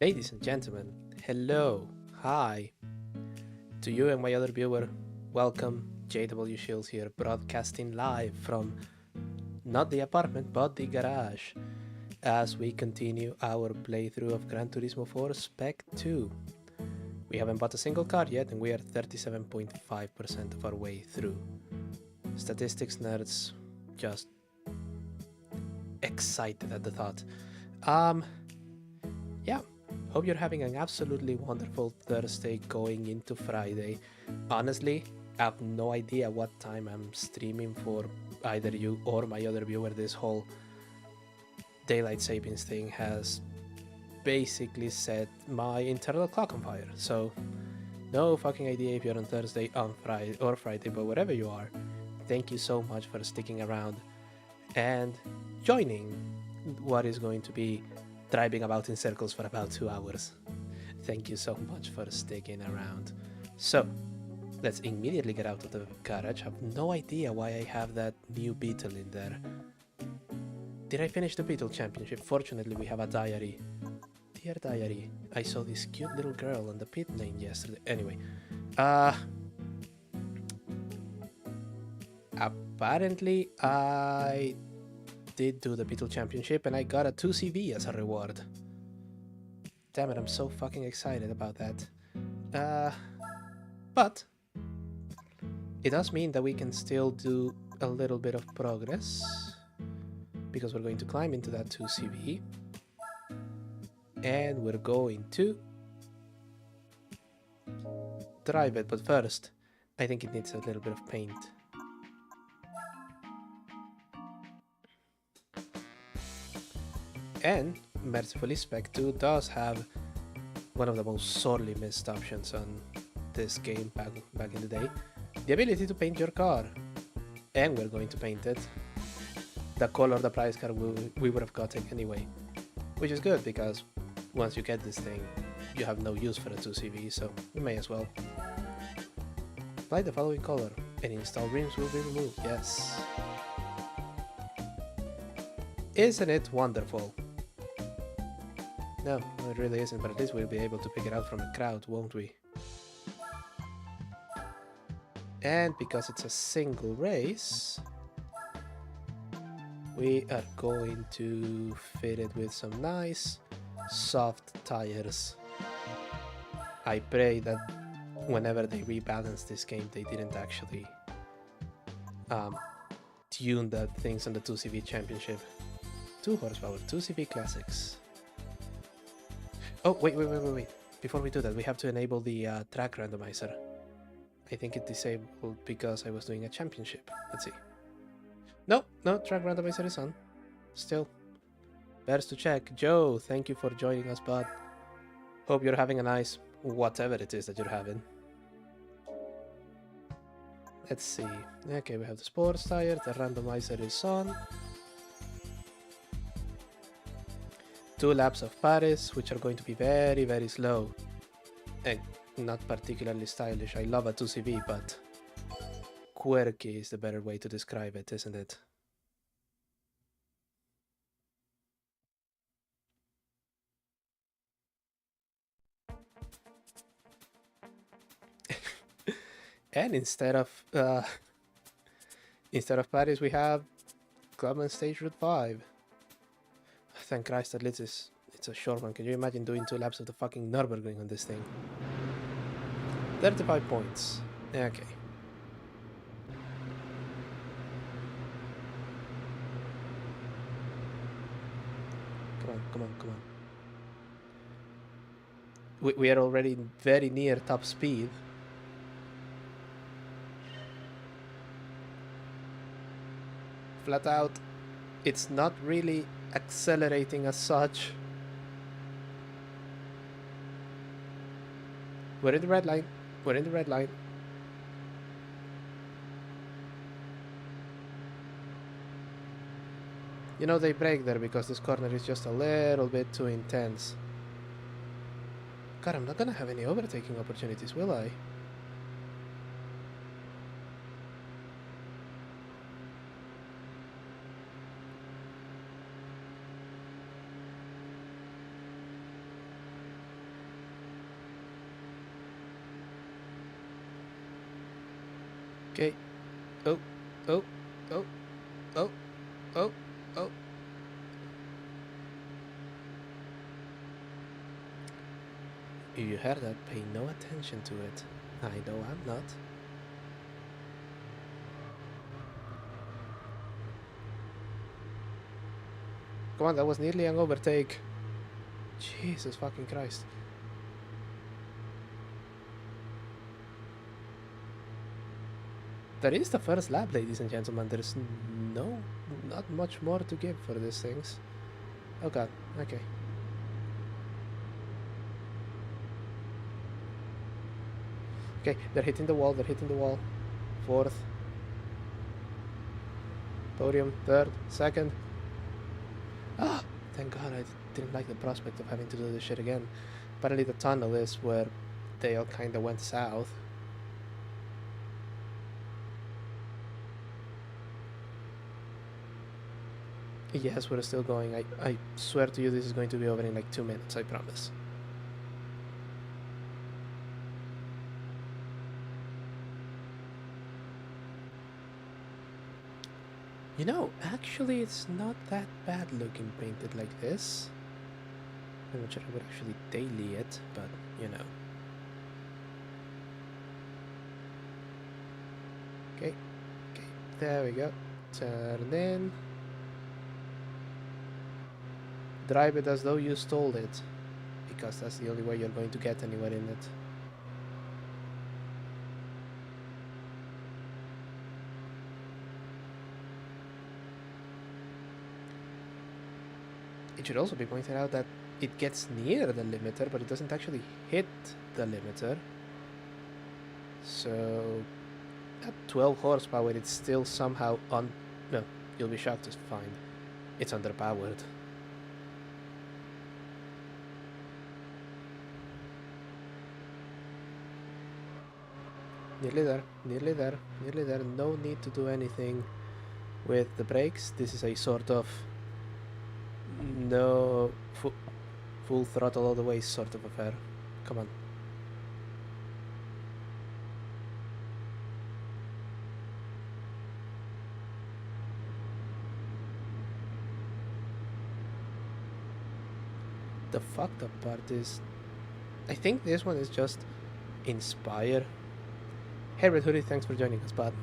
Ladies and gentlemen, hello, hi to you and my other viewer. Welcome, JW Shields here, broadcasting live from not the apartment but the garage as we continue our playthrough of Gran Turismo 4 Spec 2. We haven't bought a single car yet and we are 37.5% of our way through. Statistics nerds just excited at the thought. Yeah, hope you're having an absolutely wonderful Thursday going into Friday. Honestly, I have no idea what time I'm streaming for either you or my other viewer. This whole daylight savings thing has basically set my internal clock on fire. So, no fucking idea if you're on Thursday, on Friday, or Friday, but wherever you are, thank you so much for sticking around and joining what is going to be driving about in circles for about 2 hours. Thank you so much for sticking around. So, let's immediately get out of the garage. I have no idea why I have that new Beetle in there. Did I finish the Beetle Championship? Fortunately, we have a diary. Dear diary, I saw this cute little girl on the pit lane yesterday. Anyway, apparently I did do the Beetle Championship and I got a 2CV as a reward. Damn it, I'm so fucking excited about that. But it does mean that we can still do a little bit of progress because we're going to climb into that 2CV and we're going to drive it. But first, I think it needs a little bit of paint. And mercifully, Spec 2 does have one of the most sorely missed options on this game back in the day. The ability to paint your car. And we're going to paint it the color the price card we would have gotten anyway. Which is good because once you get this thing, you have no use for a 2CV, so you may as well. Apply the following color and install rims will be removed, yes. Isn't it wonderful? No, it really isn't, but at least we'll be able to pick it out from the crowd, won't we? And because it's a single race, we are going to fit it with some nice soft tires. I pray that whenever they rebalance this game, they didn't actually tune the things on the 2CV Championship. 2 horsepower, 2CV Classics. Oh, wait. Before we do that, we have to enable the track randomizer. I think it disabled because I was doing a championship. Let's see. No, track randomizer is on. Still. Bears to check. Joe, thank you for joining us, bud. Hope you're having a nice whatever it is that you're having. Let's see. Okay, we have the sports tire. The randomizer is on. 2 laps of Paris, which are going to be very, very slow. And not particularly stylish. I love a 2CV, but quirky is the better way to describe it, isn't it? And instead of Paris, we have Clubman Stage Route 5. Thank Christ that it's a short one. Can you imagine doing 2 laps of the fucking Nürburgring on this thing? 35 points. Okay. Come on. We are already very near top speed. Flat out, it's not really accelerating as such. We're in the red line. You know, they break there because this corner is just a little bit too intense. God, I'm not gonna have any overtaking opportunities, will I? Okay. Oh, oh, oh, oh, oh, oh. If you heard that, pay no attention to it. I know I'm not. Come on, that was nearly an overtake. Jesus fucking Christ. That is the first lap, ladies and gentlemen. There's not much more to give for these things. Oh god, okay. Okay, they're hitting the wall. Fourth. Podium, third, second. Ah! Thank god I didn't like the prospect of having to do this shit again. Apparently the tunnel is where they all kinda went south. Yes, we're still going. I swear to you this is going to be over in like 2 minutes, I promise. You know, actually it's not that bad looking painted like this. I'm not sure I would actually daily it, but you know. Okay, okay, there we go. Turn in. Drive it as though you stole it, because that's the only way you're going to get anywhere in it. It should also be pointed out that it gets near the limiter, but it doesn't actually hit the limiter. So at 12 horsepower, it's still somehow no, you'll be shocked to find it's underpowered. Nearly there, nearly there, nearly there. No need to do anything with the brakes. This is a sort of no full throttle all the way sort of affair. Come on. The fucked up part is, I think this one is just Inspire. Hey Red Hoodie, thanks for joining us, bud.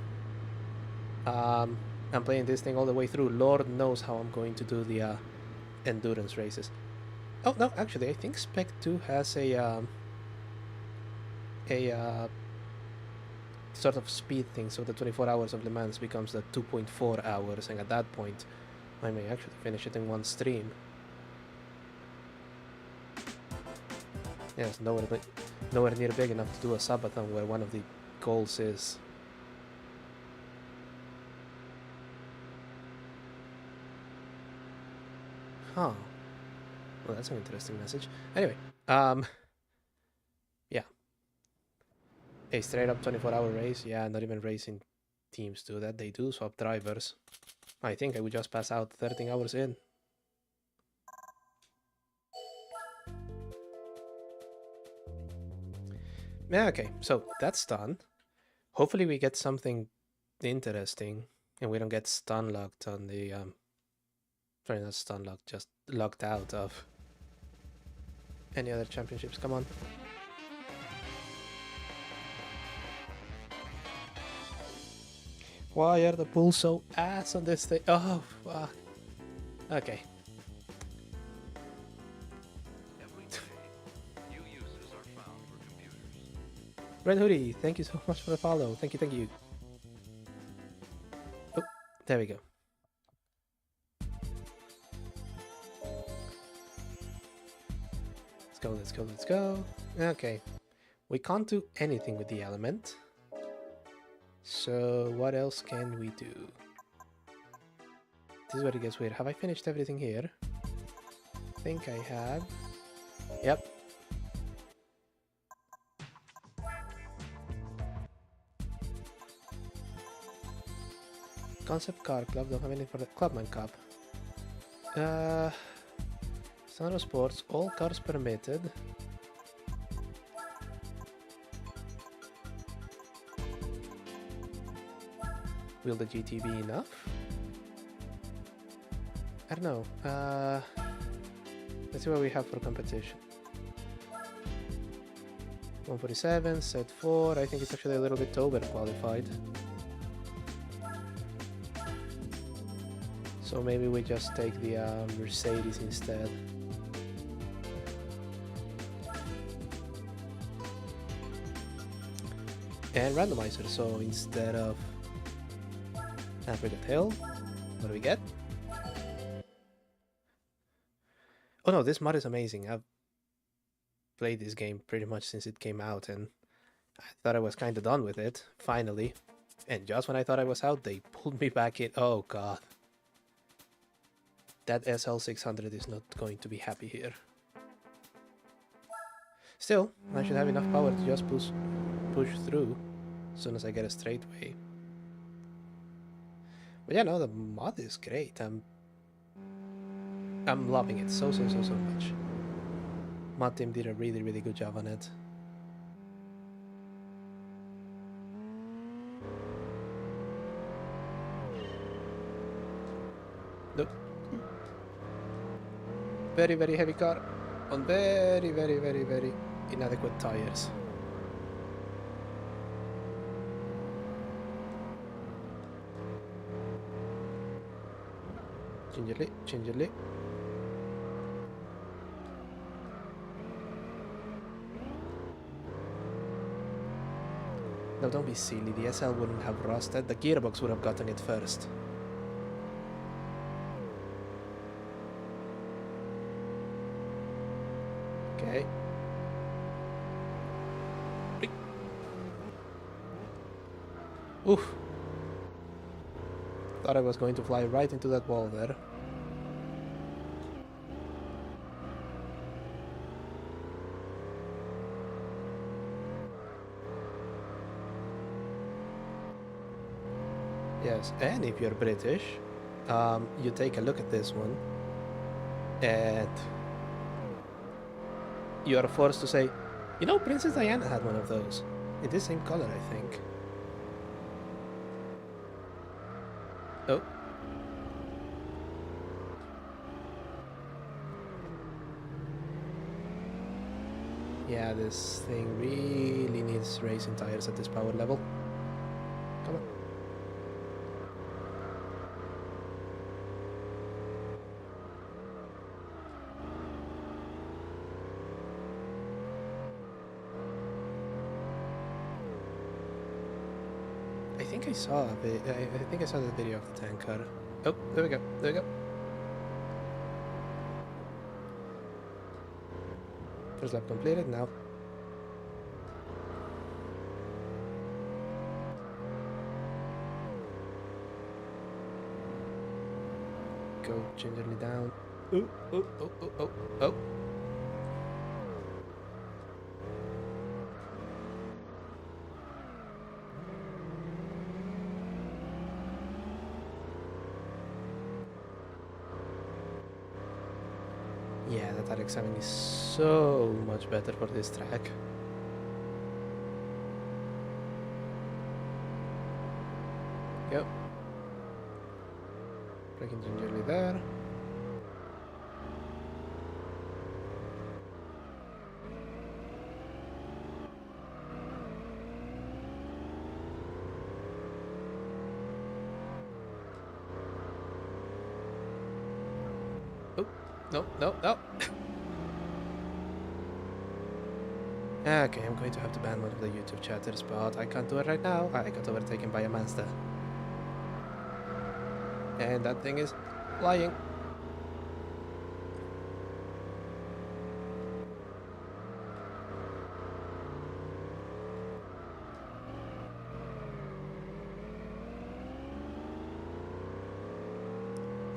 I'm playing this thing all the way through. Lord knows how I'm going to do the endurance races. Oh no, actually, I think Spec 2 has a sort of speed thing, so the 24 hours of Le Mans becomes the 2.4 hours, and at that point, I may actually finish it in one stream. Yes, nowhere near big enough to do a subathon where one of the goals is. Huh. Well, that's an interesting message. Anyway, yeah. A straight up 24-hour race. Yeah, not even racing teams do that. They do swap drivers. I think I would just pass out 13 hours in. Yeah, okay, so that's done. Hopefully we get something interesting and we don't get stun locked on the sorry, not stun locked, just locked out of any other championships. Come on. Why are the pools so ass on this thing? Oh, fuck. Okay. Red Hoodie, thank you so much for the follow. Thank you, thank you. Oh, there we go. Let's go, let's go, let's go. Okay. We can't do anything with the element. So what else can we do? This is where it gets weird. Have I finished everything here? I think I have. Yep. Concept Car Club, don't have anything for the Clubman Cup. Standard Sports, all cars permitted. will the GT be enough? I don't know. Let's see what we have for competition. 147, set 4. I think it's actually a little bit overqualified. So maybe we just take the Mercedes instead. And randomizer, so instead of Africa Hill, what do we get? Oh no, this mod is amazing. I've played this game pretty much since it came out, and I thought I was kind of done with it, finally. And just when I thought I was out, they pulled me back in. Oh god. That SL600 is not going to be happy here. Still, I should have enough power to just push through as soon as I get a straightaway. But yeah, no, the mod is great. I'm loving it so much. Mod team did a really good job on it. Nope. Very heavy car on very inadequate tires. Gingerly. No, don't be silly. The SL wouldn't have rusted. The gearbox would have gotten it first. Okay. Oof. Thought I was going to fly right into that wall there. Yes, and if you're British, you take a look at this one, and you are forced to say, you know, Princess Diana had one of those. In this same color, I think. Oh. Yeah, this thing really needs racing tires at this power level. Come on. I think I saw the video of the tank car. Oh, there we go. First lap completed, now. Go gingerly down. Oh. Yeah, that RX-7 is so much better for this track. Yep. Braking gingerly there. Oh, no. Okay, I'm going to have to ban one of the YouTube chatters, but I can't do it right now. I got overtaken by a Mazda. And that thing is flying.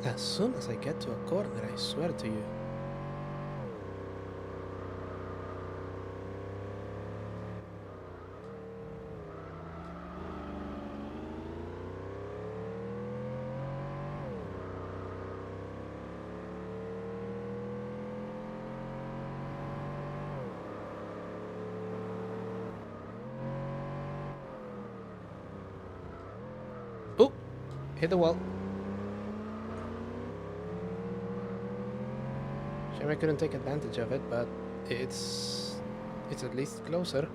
As soon as I get to a corner, I swear to you. Oh, Hit the wall. Shame I couldn't take advantage of it, but it's at least closer.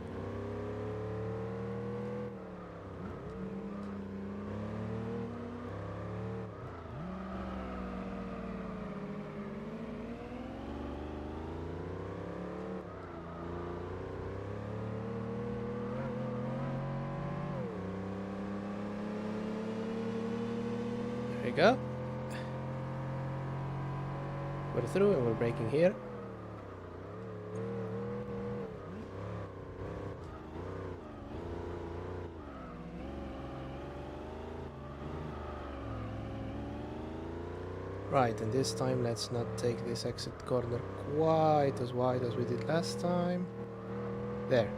There we go. We're through and we're braking here. Right, and this time let's not take this exit corner quite as wide as we did last time. There.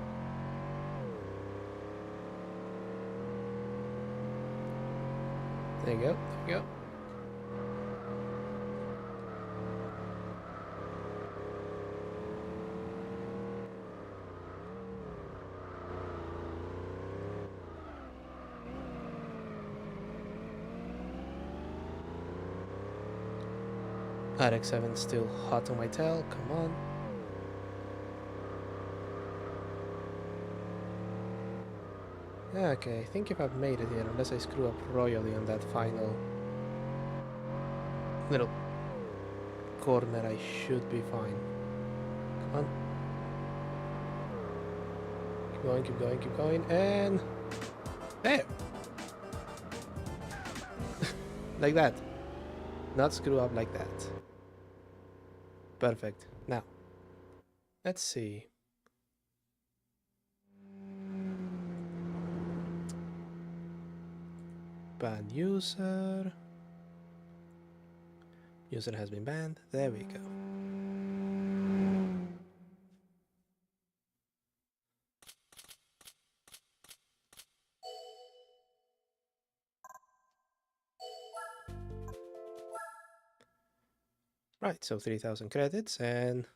There you go, there you go. RX-7 still hot on my tail, come on. Okay, I think if I've made it here, unless I screw up royally on that final little corner, I should be fine. Come on. Keep going, keep going, keep going, and... there! Like that. Not screw up like that. Perfect. Now, let's see. Ban user. User has been banned. There we go. Right, so 3,000 credits and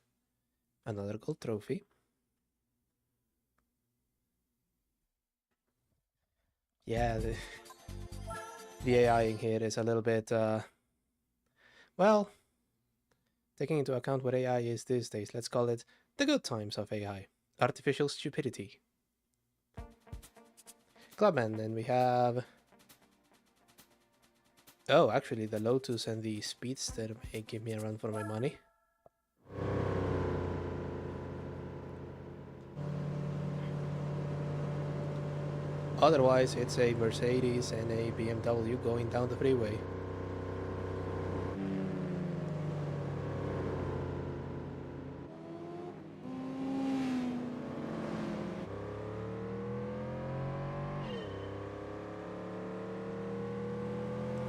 another gold trophy. Yeah, the AI in here is a little bit, well, taking into account what AI is these days, let's call it the good times of AI. Artificial stupidity. Clubman, then we have... oh, actually, the Lotus and the Speedster may give me a run for my money. Otherwise, it's a Mercedes and a BMW going down the freeway.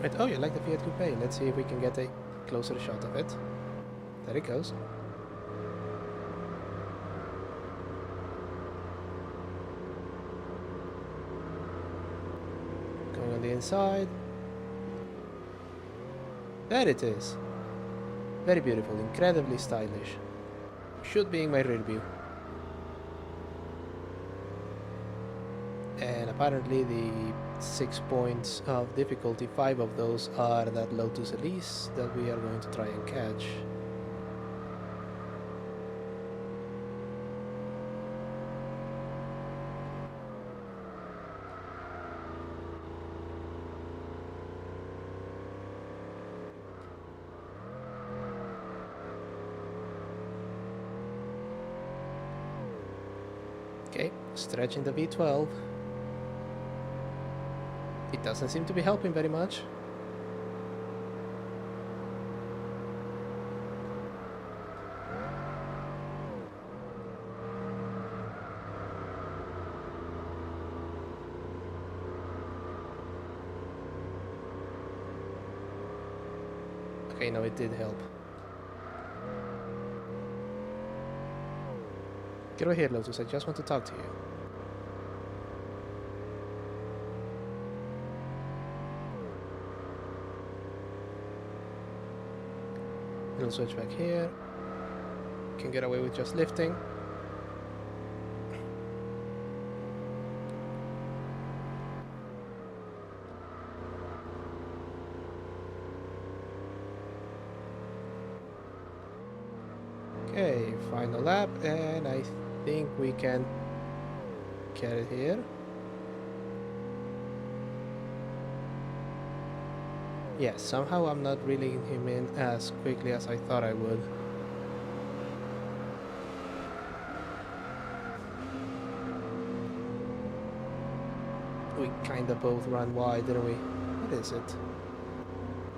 Right, oh, you like the Fiat Coupe? Let's see if we can get a closer shot of it. There it goes. Going on the inside. There it is. Very beautiful, incredibly stylish. Should be in my rear view. And apparently the 6 points of difficulty, 5 of those are that Lotus Elise that we are going to try and catch. Okay, stretching the V12. It doesn't seem to be helping very much. Okay, no, it did help. Get over here, Lotus, I just want to talk to you. We'll switch back here. Can get away with just lifting. Okay, final lap, and I think we can get it here. Yeah, somehow I'm not reeling him in as quickly as I thought I would. We kinda both ran wide, didn't we? What is it?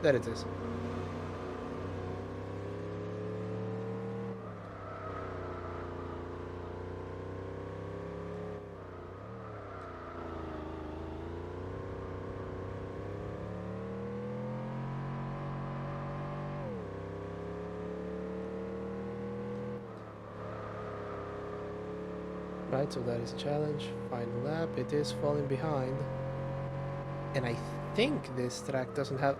There it is. Right, so that is a challenge. Final lap, it is falling behind. And I think this track doesn't have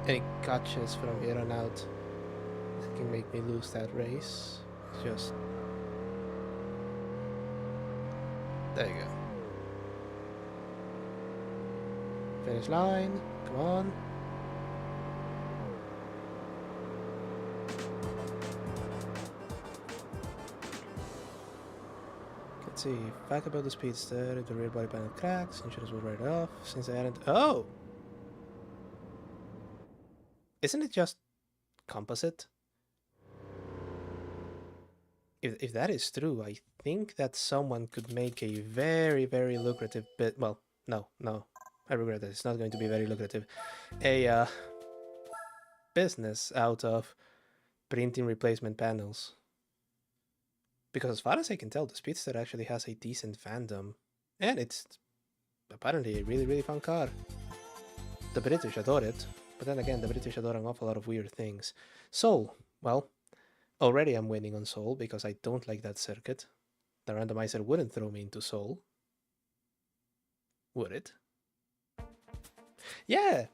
any catches from here on out that can make me lose that race. It's just... There you go. Finish line, come on. Let's see, fact about the Speedster, if the rear body panel cracks, insurance will write it off, since I hadn't... Oh! Isn't it just composite? If that is true, I think that someone could make a very, very lucrative bit... Well, no. I regret that. It's not going to be very lucrative. A business out of printing replacement panels. Because as far as I can tell, the Speedster actually has a decent fandom. And it's apparently a really, really fun car. The British adore it. But then again, the British adore an awful lot of weird things. Soul. Well, already I'm winning on Soul because I don't like that circuit. The randomizer wouldn't throw me into Soul. Would it? Yeah!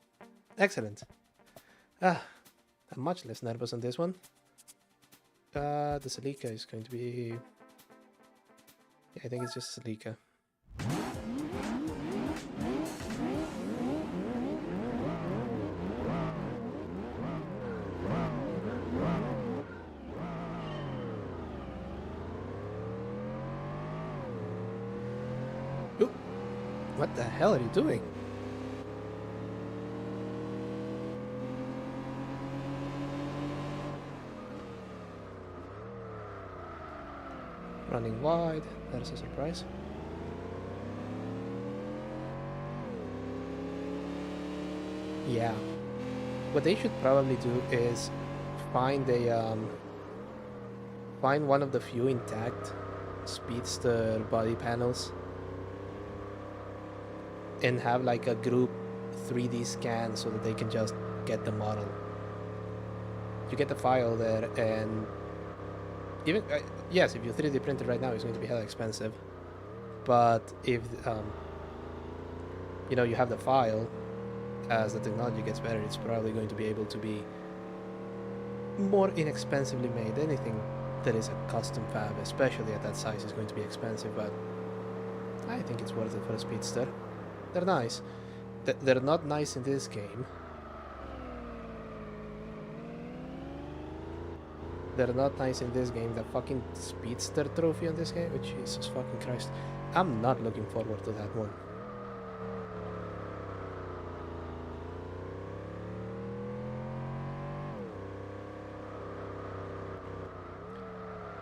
Excellent. I'm much less nervous on this one. The Celica is going to be... Yeah, I think it's just Celica. Ooh, what the hell are you doing? Running wide, that is a surprise. Yeah. What they should probably do is find a find one of the few intact Speedster body panels and have like a group 3D scan so that they can just get the model. You get the file there, and even yes, if you 3D print it right now, it's going to be hella expensive. But if you know, you have the file, as the technology gets better, it's probably going to be able to be more inexpensively made. Anything that is a custom fab, especially at that size, is going to be expensive, but I think it's worth it for a Speedster. They're nice. They're not nice in this game. They're not nice in this game. The fucking Speedster trophy on this game? Oh, Jesus fucking Christ. I'm not looking forward to that one.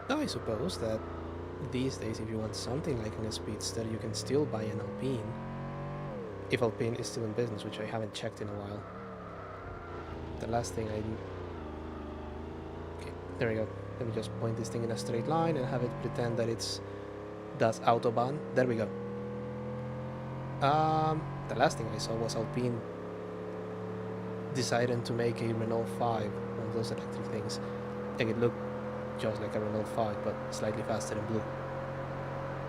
Now I suppose that these days, if you want something like a Speedster, you can still buy an Alpine. If Alpine is still in business, which I haven't checked in a while. The last thing I... Okay, there we go. Let me just point this thing in a straight line and have it pretend that it's Das Autobahn. There we go. The last thing I saw was Alpine deciding to make a Renault 5, one of those electric things. And it looked just like a Renault 5, but slightly faster in blue.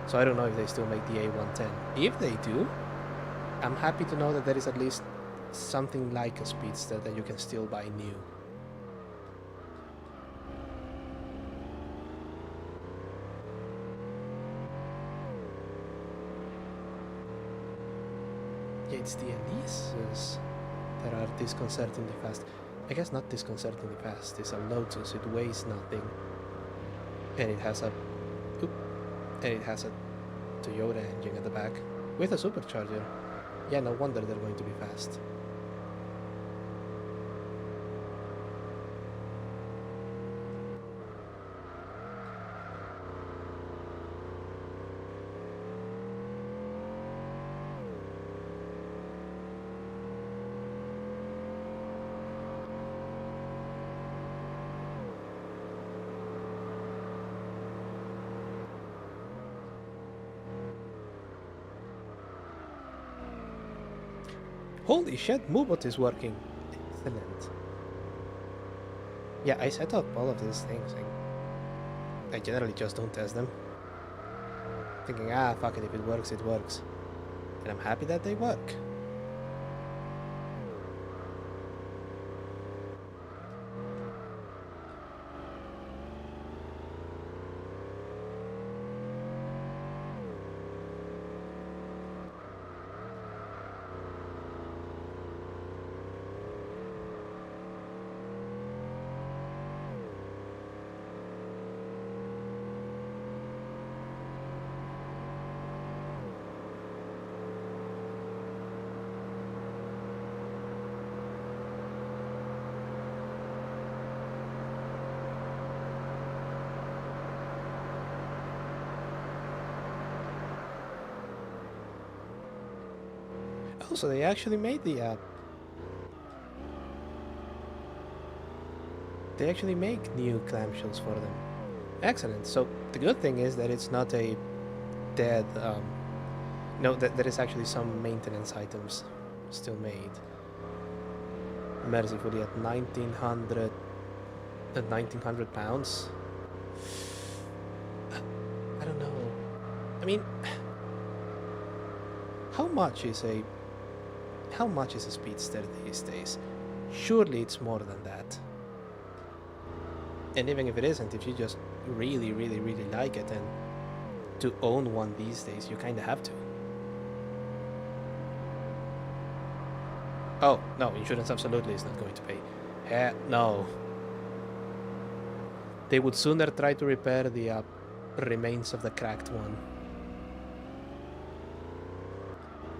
So I don't know if they still make the A110. If they do, I'm happy to know that there is at least something like a Speedster that you can still buy new. Yeah, it's the Elises that are disconcertingly fast. I guess not disconcertingly fast. It's a Lotus, it weighs nothing. And it has a... Oop, and it has a Toyota engine at the back. With a supercharger. Yeah, no wonder they're going to be fast. Holy shit, Moobot is working. Excellent. Yeah, I set up all of these things. I generally just don't test them. Thinking, fuck it, if it works, it works. And I'm happy that they work. Oh, so they actually made the app. They actually make new clamshells for them. Excellent. So the good thing is that it's not a dead... no, that there is actually some maintenance items still made. Mercifully at 1900... At 1900 pounds? I don't know. I mean... How much is a speedster these days? Surely it's more than that. And even if it isn't, if you just really, really, really like it, and to own one these days, you kind of have to. Oh, no, insurance absolutely is not going to pay. No. They would sooner try to repair the remains of the cracked one.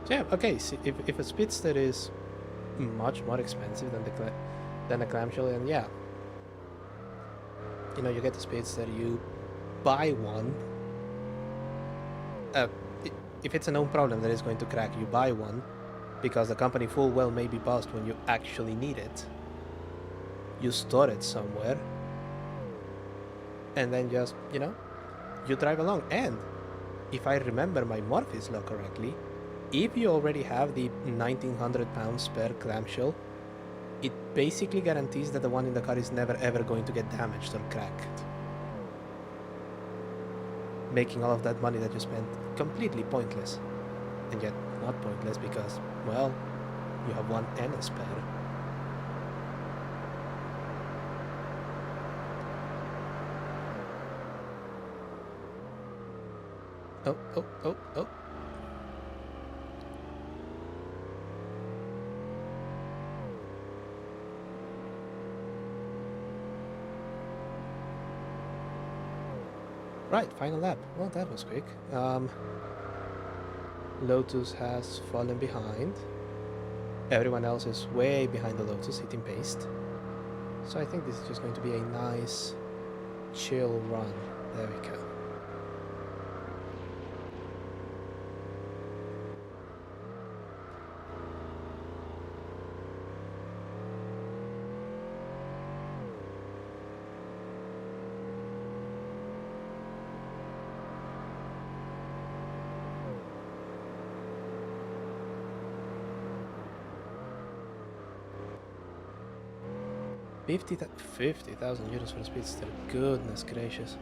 So yeah, okay, see, if a speedster is much more expensive than a clamshell, and yeah, you know, you get the speedster, you buy one. If it's a known problem that is going to crack, you buy one, because the company full well may be bust when you actually need it. You store it somewhere, and then just, you know, you drive along. And if I remember my Morpheus law correctly, if you already have the 1900 pound spare clamshell, it basically guarantees that the one in the car is never ever going to get damaged or cracked. Making all of that money that you spent completely pointless. And yet not pointless because, well, you have one and a spare. Oh. Right, final lap. Well, that was quick. Lotus has fallen behind. Everyone else is way behind the Lotus, hitting paste. So I think this is just going to be a nice, chill run. There we go. €50,000 for a speedster. Goodness gracious.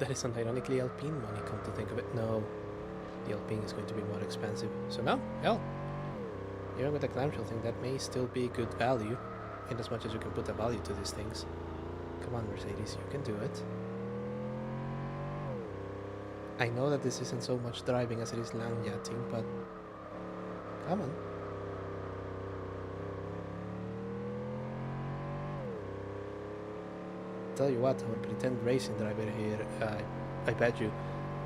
That is an ironically Alpine money, come to think of it. No, the Alpine is going to be more expensive. So no, hell, even with the clamshell thing, that may still be good value, in as much as you can put a value to these things. Come on, Mercedes, you can do it. I know that this isn't so much driving as it is land yachting, but come on. Tell you what, our pretend racing driver here, I bet you,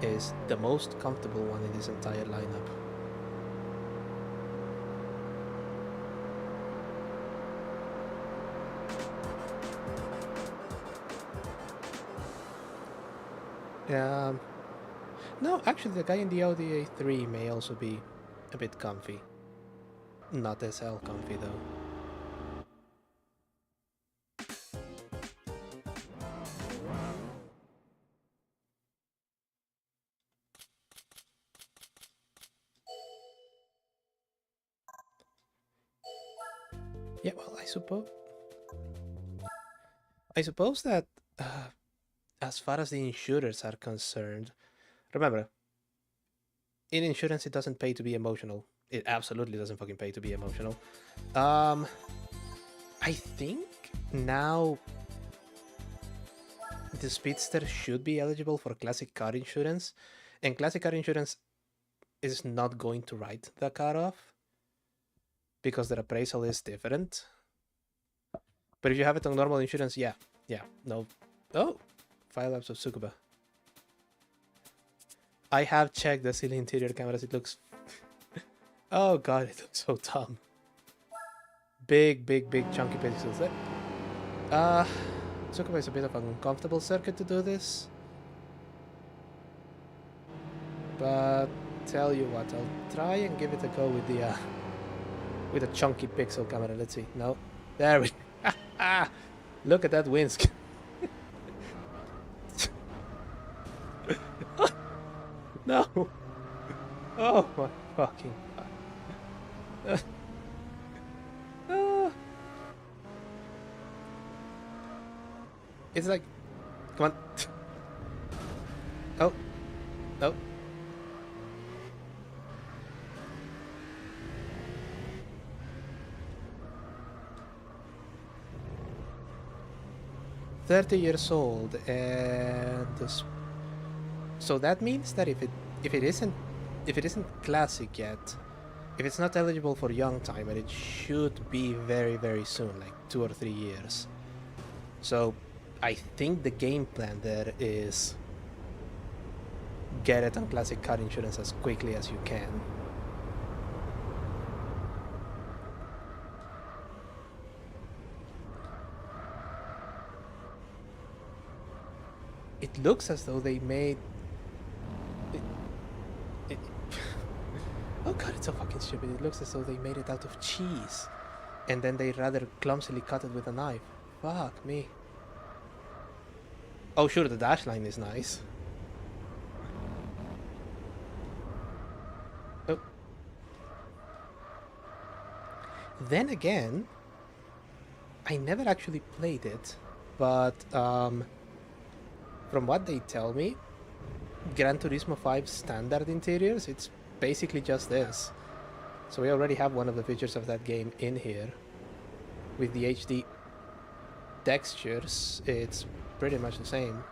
is the most comfortable one in this entire lineup. Um, no, actually, the guy in the Audi A3 may also be a bit comfy. Not SL comfy though. Yeah, well, I suppose that as far as the insurers are concerned, remember, in insurance it doesn't pay to be emotional. It absolutely doesn't fucking pay to be emotional. Um, I think now the Speedster should be eligible for classic car insurance, and classic car insurance is not going to write the car off because their appraisal is different. But if you have it on normal insurance, yeah, no. Oh, 5 laps of Tsukuba. I have checked the silly interior cameras. It looks. Oh god, it looks so dumb. Big, big, big chunky pixels. Tsukuba is a bit of an uncomfortable circuit to do this. But tell you what, I'll try and give it a go with a chunky pixel camera. Let's see. No, there we. Look at that windscreen. No. Oh my fucking god. It's like, come on. Oh, no. "30 years old," and this. So that means that if it isn't classic yet, if it's not eligible for young timer, it should be very, very soon, like 2 or 3 years. So I think the game plan there is get it on classic car insurance as quickly as you can. It looks as though they made it. Oh god, it's so fucking stupid. It looks as though they made it out of cheese, and then they rather clumsily cut it with a knife. Fuck me. Oh sure, the dash line is nice. Oh. Then again, I never actually played it, but from what they tell me, Gran Turismo 5 standard interiors, it's basically just this. So we already have one of the features of that game in here. With the HD textures, it's pretty much the same.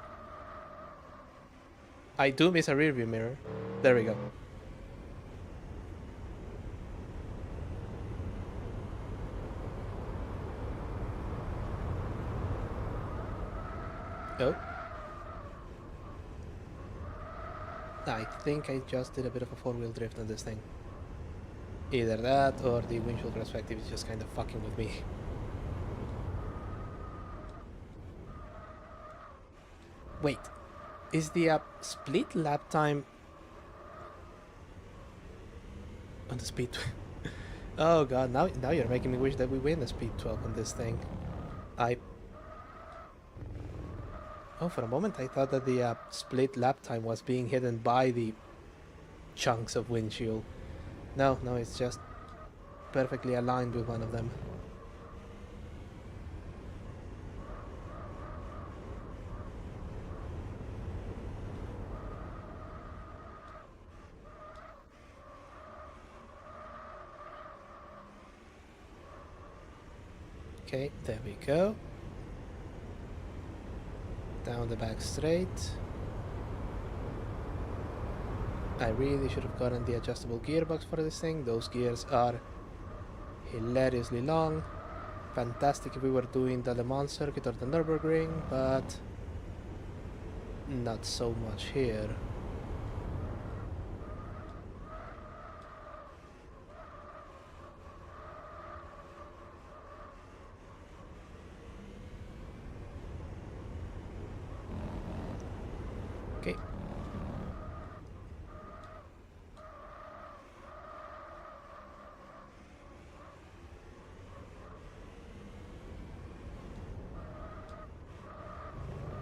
I do miss a rearview mirror. There we go. Oh. I think I just did a bit of a four-wheel drift on this thing. Either that or the windshield perspective is just kind of fucking with me. Wait, is the split lap time on the speed? Oh god, now you're making me wish that we win the speed 12 on this thing. Oh, for a moment I thought that the split lap time was being hidden by the chunks of windshield. No, it's just perfectly aligned with one of them. Okay, there we go. Down the back straight. I really should have gotten the adjustable gearbox for this thing. Those gears are hilariously long. Fantastic if we were doing the Le Mans circuit or the Nürburgring, but not so much here. Okay.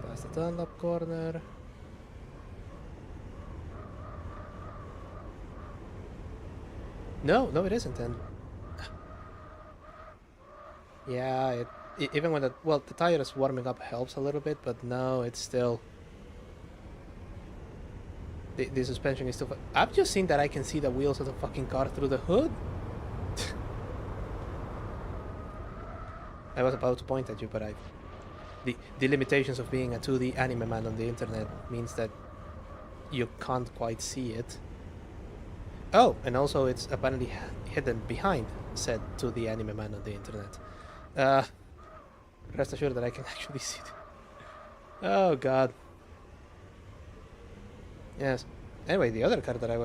Past the Dunlop corner. No, it isn't. And yeah, even when the tire is warming up helps a little bit, but no, it's still the suspension is still. I've just seen that I can see the wheels of the fucking car through the hood. I was about to point at you, but the limitations of being a 2D anime man on the internet means that you can't quite see it. Oh, and also it's apparently hidden behind said 2D anime man on the internet. Rest assured that I can actually see it. Oh god. Yes. Anyway, the other car that I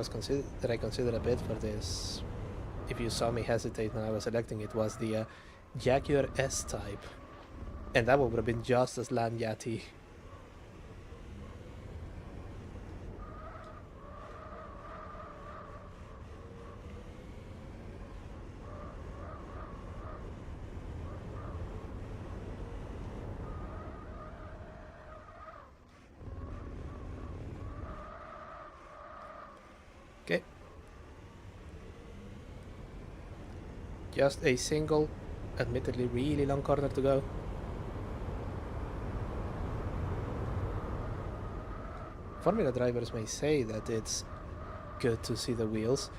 considered a bit for this, if you saw me hesitate when I was selecting it, was the Jaguar S-Type. And that one would have been just as lanyatty. Okay. Just a single, admittedly really long corner to go. Formula drivers may say that it's good to see the wheels.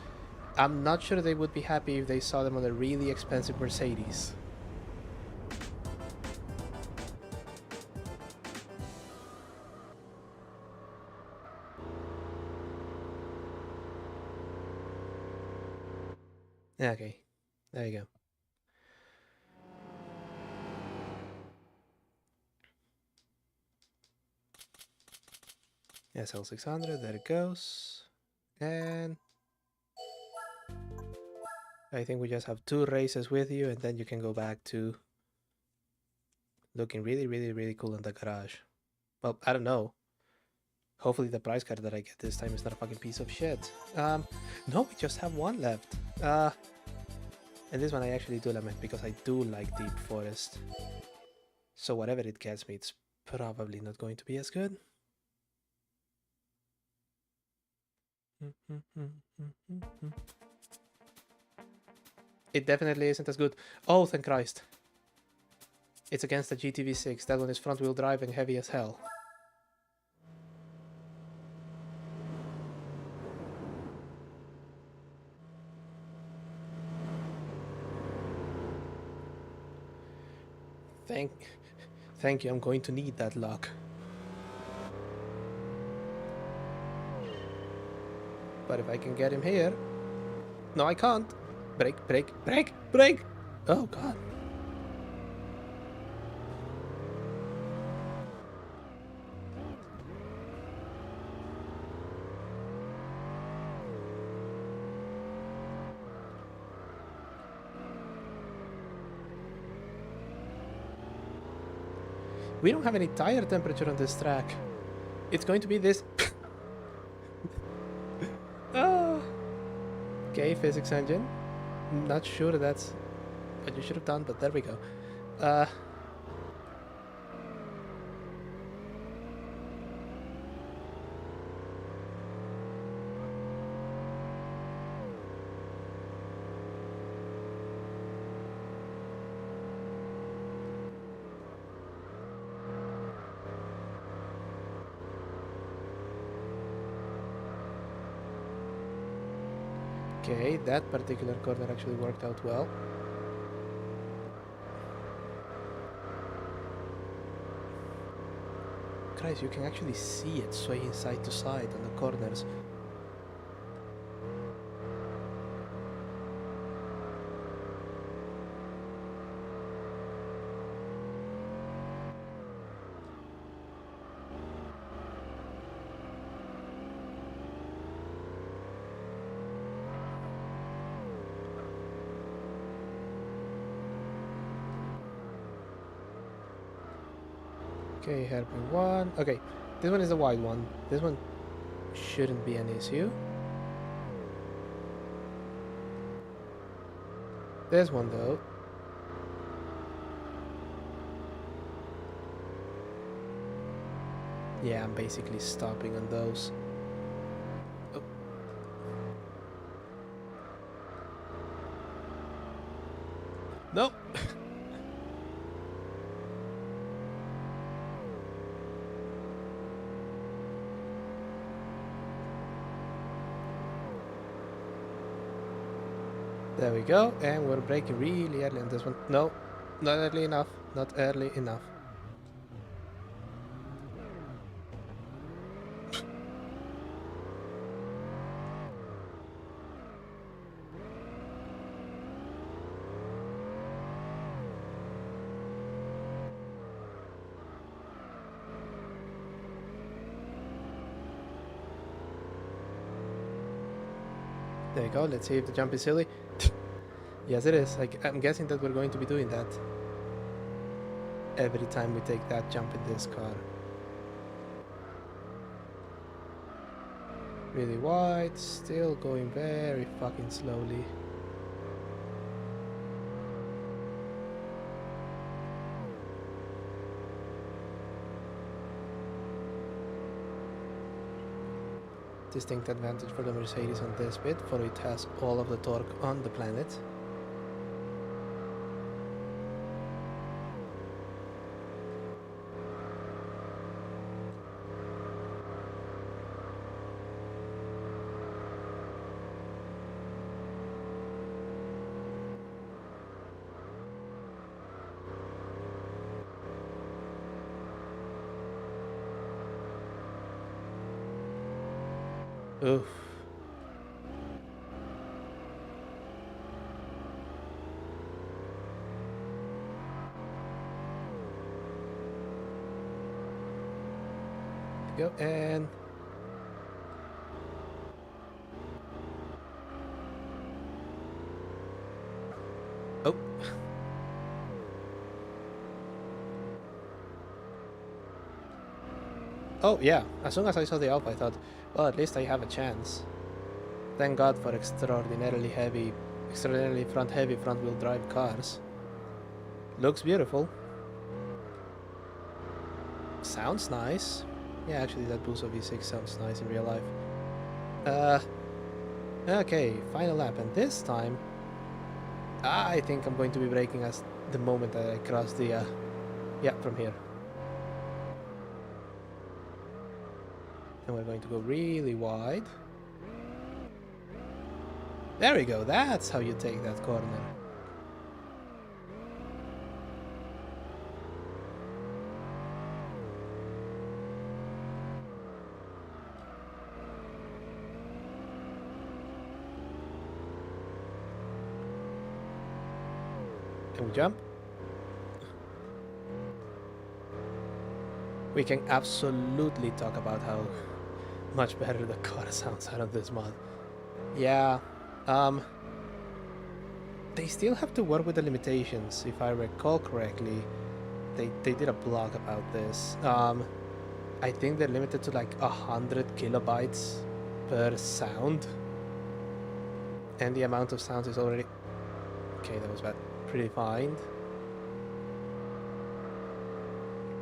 I'm not sure they would be happy if they saw them on a really expensive Mercedes. Okay, there you go. SL600, there it goes. And I think we just have 2 races with you, and then you can go back to looking really cool in the garage. Well, I don't know. Hopefully the price card that I get this time is not a fucking piece of shit. No, we just have 1 left. And this one I actually do lament because I do like Deep Forest. So whatever it gets me, it's probably not going to be as good. It definitely isn't as good. Oh, thank Christ. It's against the GTV6. That one is front wheel drive and heavy as hell. Thank you, I'm going to need that luck. But if I can get him here... No, I can't. Brake! Oh, God. We don't have any tire temperature on this track. It's going to be this... Oh. Okay, physics engine. Not sure that's what you should have done, but there we go. Okay, that particular corner actually worked out well. Christ, you can actually see it swaying side to side on the corners. Okay, hairpin one. Okay, this one is the wide one. This one shouldn't be an issue. This one though. Yeah, I'm basically stopping on those. Oh. Nope. There we go, and we're braking really early on this one. No, not early enough. Not early enough. There you go, let's see if the jump is silly. Yes, it is. I'm guessing that we're going to be doing that every time we take that jump in this car. Really wide, still going very fucking slowly. Distinct advantage for the Mercedes on this bit, for it has all of the torque on the planet. Oof. Go and oh. Oh yeah, as soon as I saw the Alpha I thought, well, at least I have a chance. Thank God for extraordinarily front heavy front wheel drive cars. Looks beautiful. Sounds nice. Yeah, actually that Buso V6 sounds nice in real life. Okay, final lap, and this time I think I'm going to be braking as the moment that I cross the yeah, from here. And we're going to go really wide. There we go, that's how you take that corner. And we jump. We can absolutely talk about how much better the car sounds out of this mod. Yeah, they still have to work with the limitations. If I recall correctly, they did a blog about this. I think they're limited to like 100 kilobytes per sound, and the amount of sounds is already okay. That was bad. Pretty fine.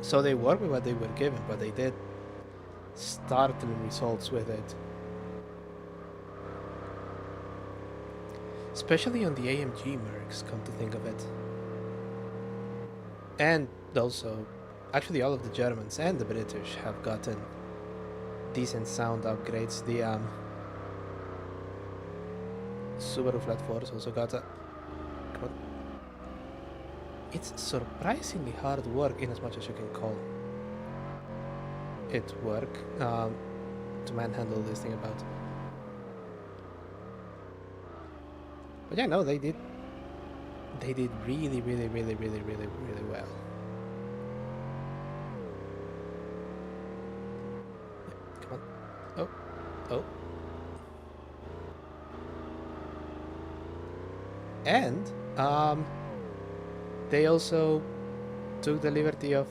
So they work with what they were given, but they did startling results with it. Especially on the AMG Mercs, come to think of it. And also, actually all of the Germans and the British have gotten decent sound upgrades. The Subaru Flat Force also got a... Come on. It's surprisingly hard work, in as much as you can call it work, to manhandle this thing about. But yeah, no, they did really well. Come on. Oh. Oh. And they also took the liberty of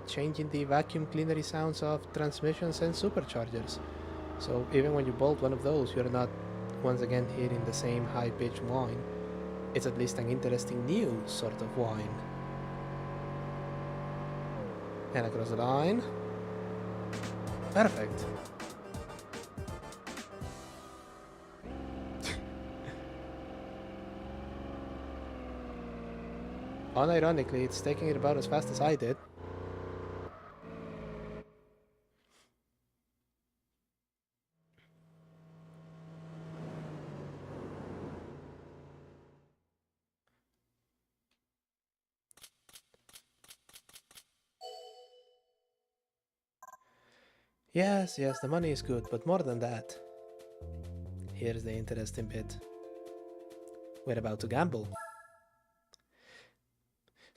changing the vacuum cleanery sounds of transmissions and superchargers. So even when you bolt one of those, you're not once again hearing the same high-pitched whine. It's at least an interesting new sort of whine. And across the line. Perfect. Unironically, it's taking it about as fast as I did. Yes, the money is good, but more than that. Here's the interesting bit. We're about to gamble.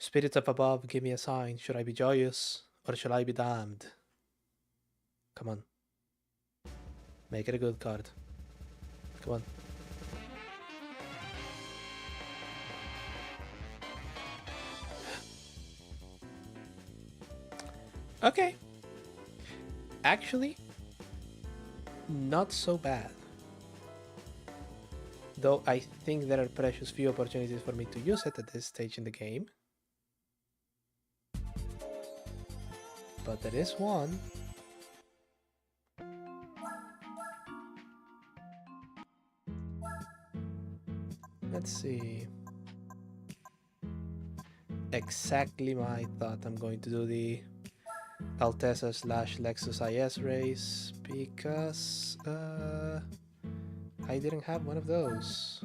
Spirits up above, give me a sign. Should I be joyous or shall I be damned? Come on. Make it a good card. Come on. Okay. Actually, not so bad. Though I think there are precious few opportunities for me to use it at this stage in the game. But there is one. Let's see. Exactly my thought. I'm going to do the Altezza / Lexus IS race because I didn't have one of those.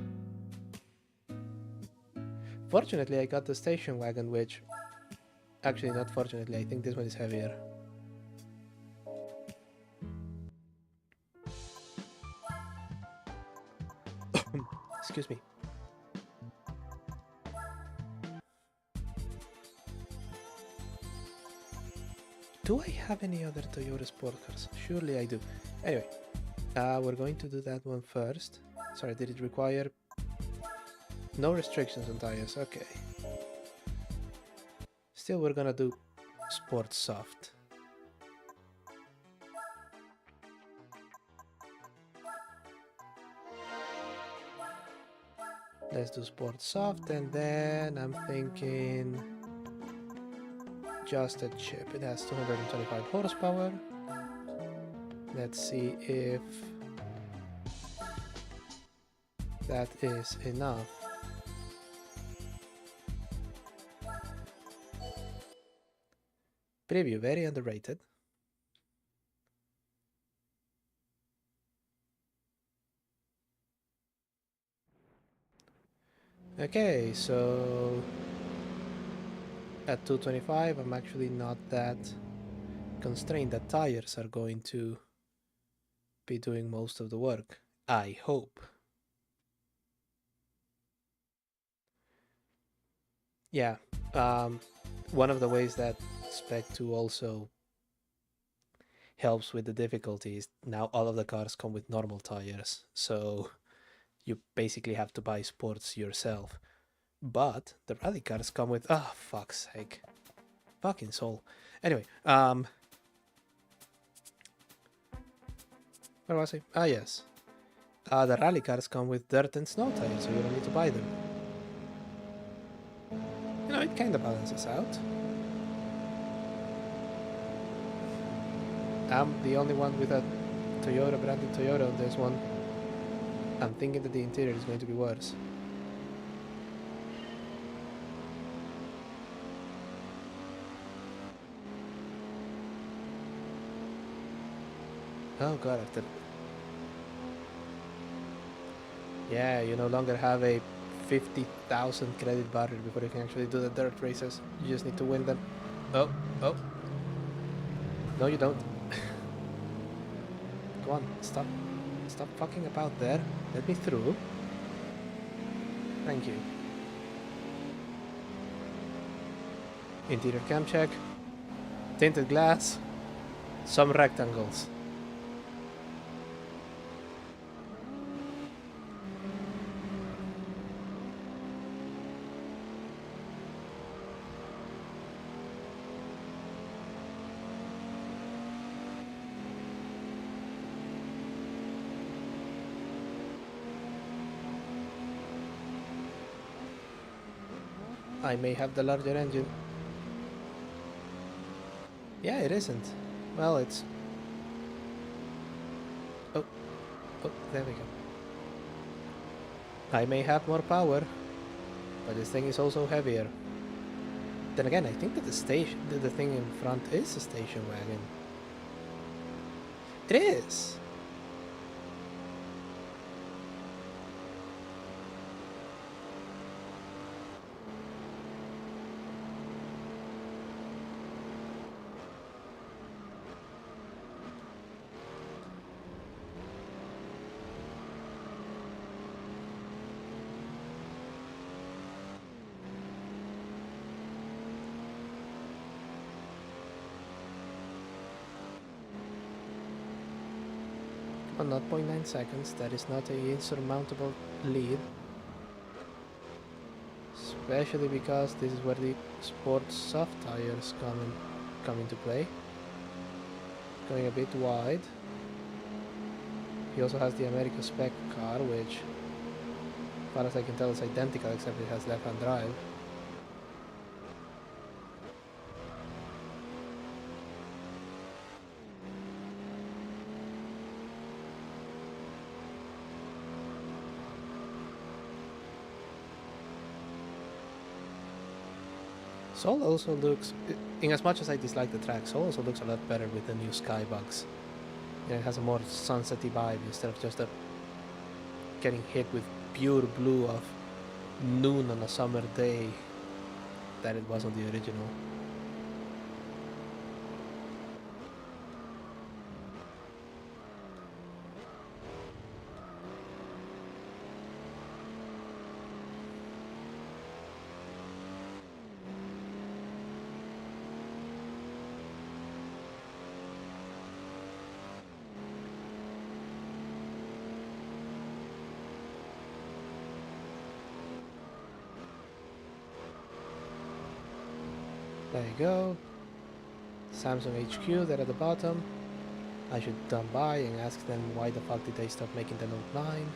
Fortunately, I got the station wagon, which actually not fortunately, I think this one is heavier. Excuse me. Do I have any other Toyota sport cars? Surely I do. Anyway, we're going to do that one first. Sorry, did it require... No restrictions on tires, okay. Still, we're gonna do Sport Soft. Let's do Sport Soft, and then I'm thinking... just a chip. It has 225 horsepower. Let's see if that is enough. Preview, very underrated. Okay, so at 225 I'm actually not that constrained that tires are going to be doing most of the work. I hope. Yeah, one of the ways that Spec 2 also helps with the difficulty is now all of the cars come with normal tires, so you basically have to buy sports yourself. But the rally cars come with... oh, fuck's sake. Fucking soul. Anyway, where was I? Ah, yes. The rally cars come with dirt and snow tires, so you don't need to buy them. You know, it kind of balances out. I'm the only one with a Toyota branded Toyota on this one. I'm thinking that the interior is going to be worse. Oh god, after... yeah, you no longer have a 50,000 credit barrier before you can actually do the dirt races. You just need to win them. Oh. No, you don't. Come on, stop fucking about there. Let me through. Thank you. Interior cam check. Tinted glass. Some rectangles. I may have the larger engine. Yeah, it isn't. Well, it's... Oh, oh, there we go. I may have more power, but this thing is also heavier. Then again, I think that the thing in front is a station wagon. It is! On 0.9 seconds, that is not an insurmountable lead. Especially because this is where the sports soft tires come into play. Going a bit wide. He also has the America spec car, which, as far as I can tell, is identical except it has left-hand drive. Seoul also looks, in as much as I dislike the track, Seoul also looks a lot better with the new skybugs. It has a more sunsetty vibe instead of just getting hit with pure blue of noon on a summer day that it was on the original. There you go. Samsung HQ there at the bottom. I should come by and ask them why the fuck did they stop making the Note 9.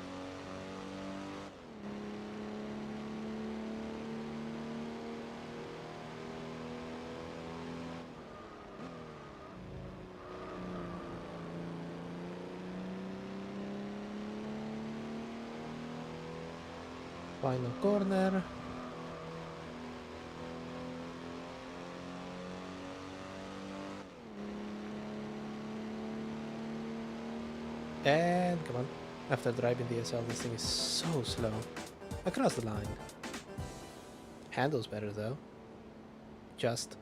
Final corner. And come on. After driving the SL, this thing is so slow. Across the line. Handles better though. Just.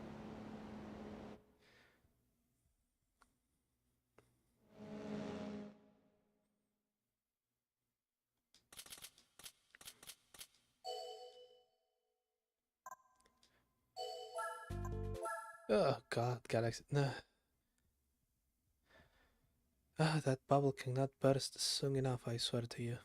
Oh god, Galaxy. No. Ah, that bubble cannot burst soon enough, I swear to you.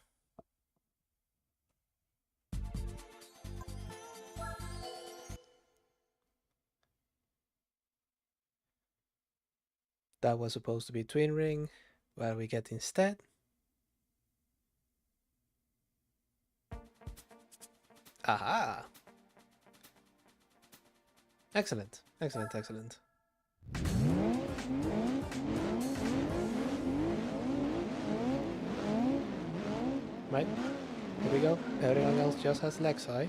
That was supposed to be twin ring. What we get instead? Aha! Excellent, excellent, excellent. Right, here we go. Everyone else just has legs high.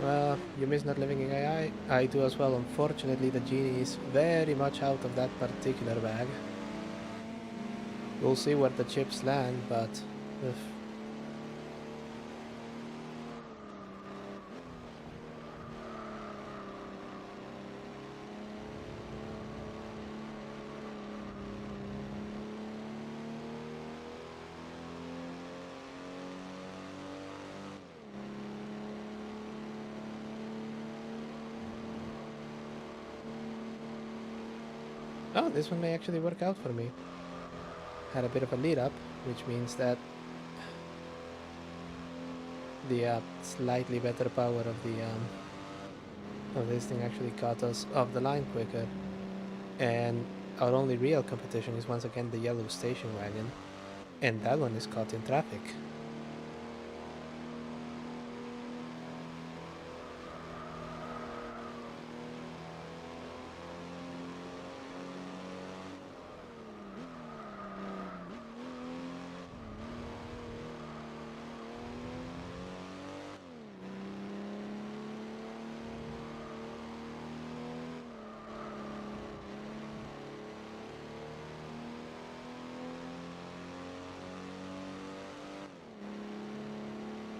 Well, you miss not living in AI. I do as well. Unfortunately, the genie is very much out of that particular bag. We'll see where the chips land, but... Ugh. Oh, this one may actually work out for me. Had a bit of a lead up, which means that the slightly better power of this thing actually caught us off the line quicker. And our only real competition is once again the yellow station wagon, and that one is caught in traffic.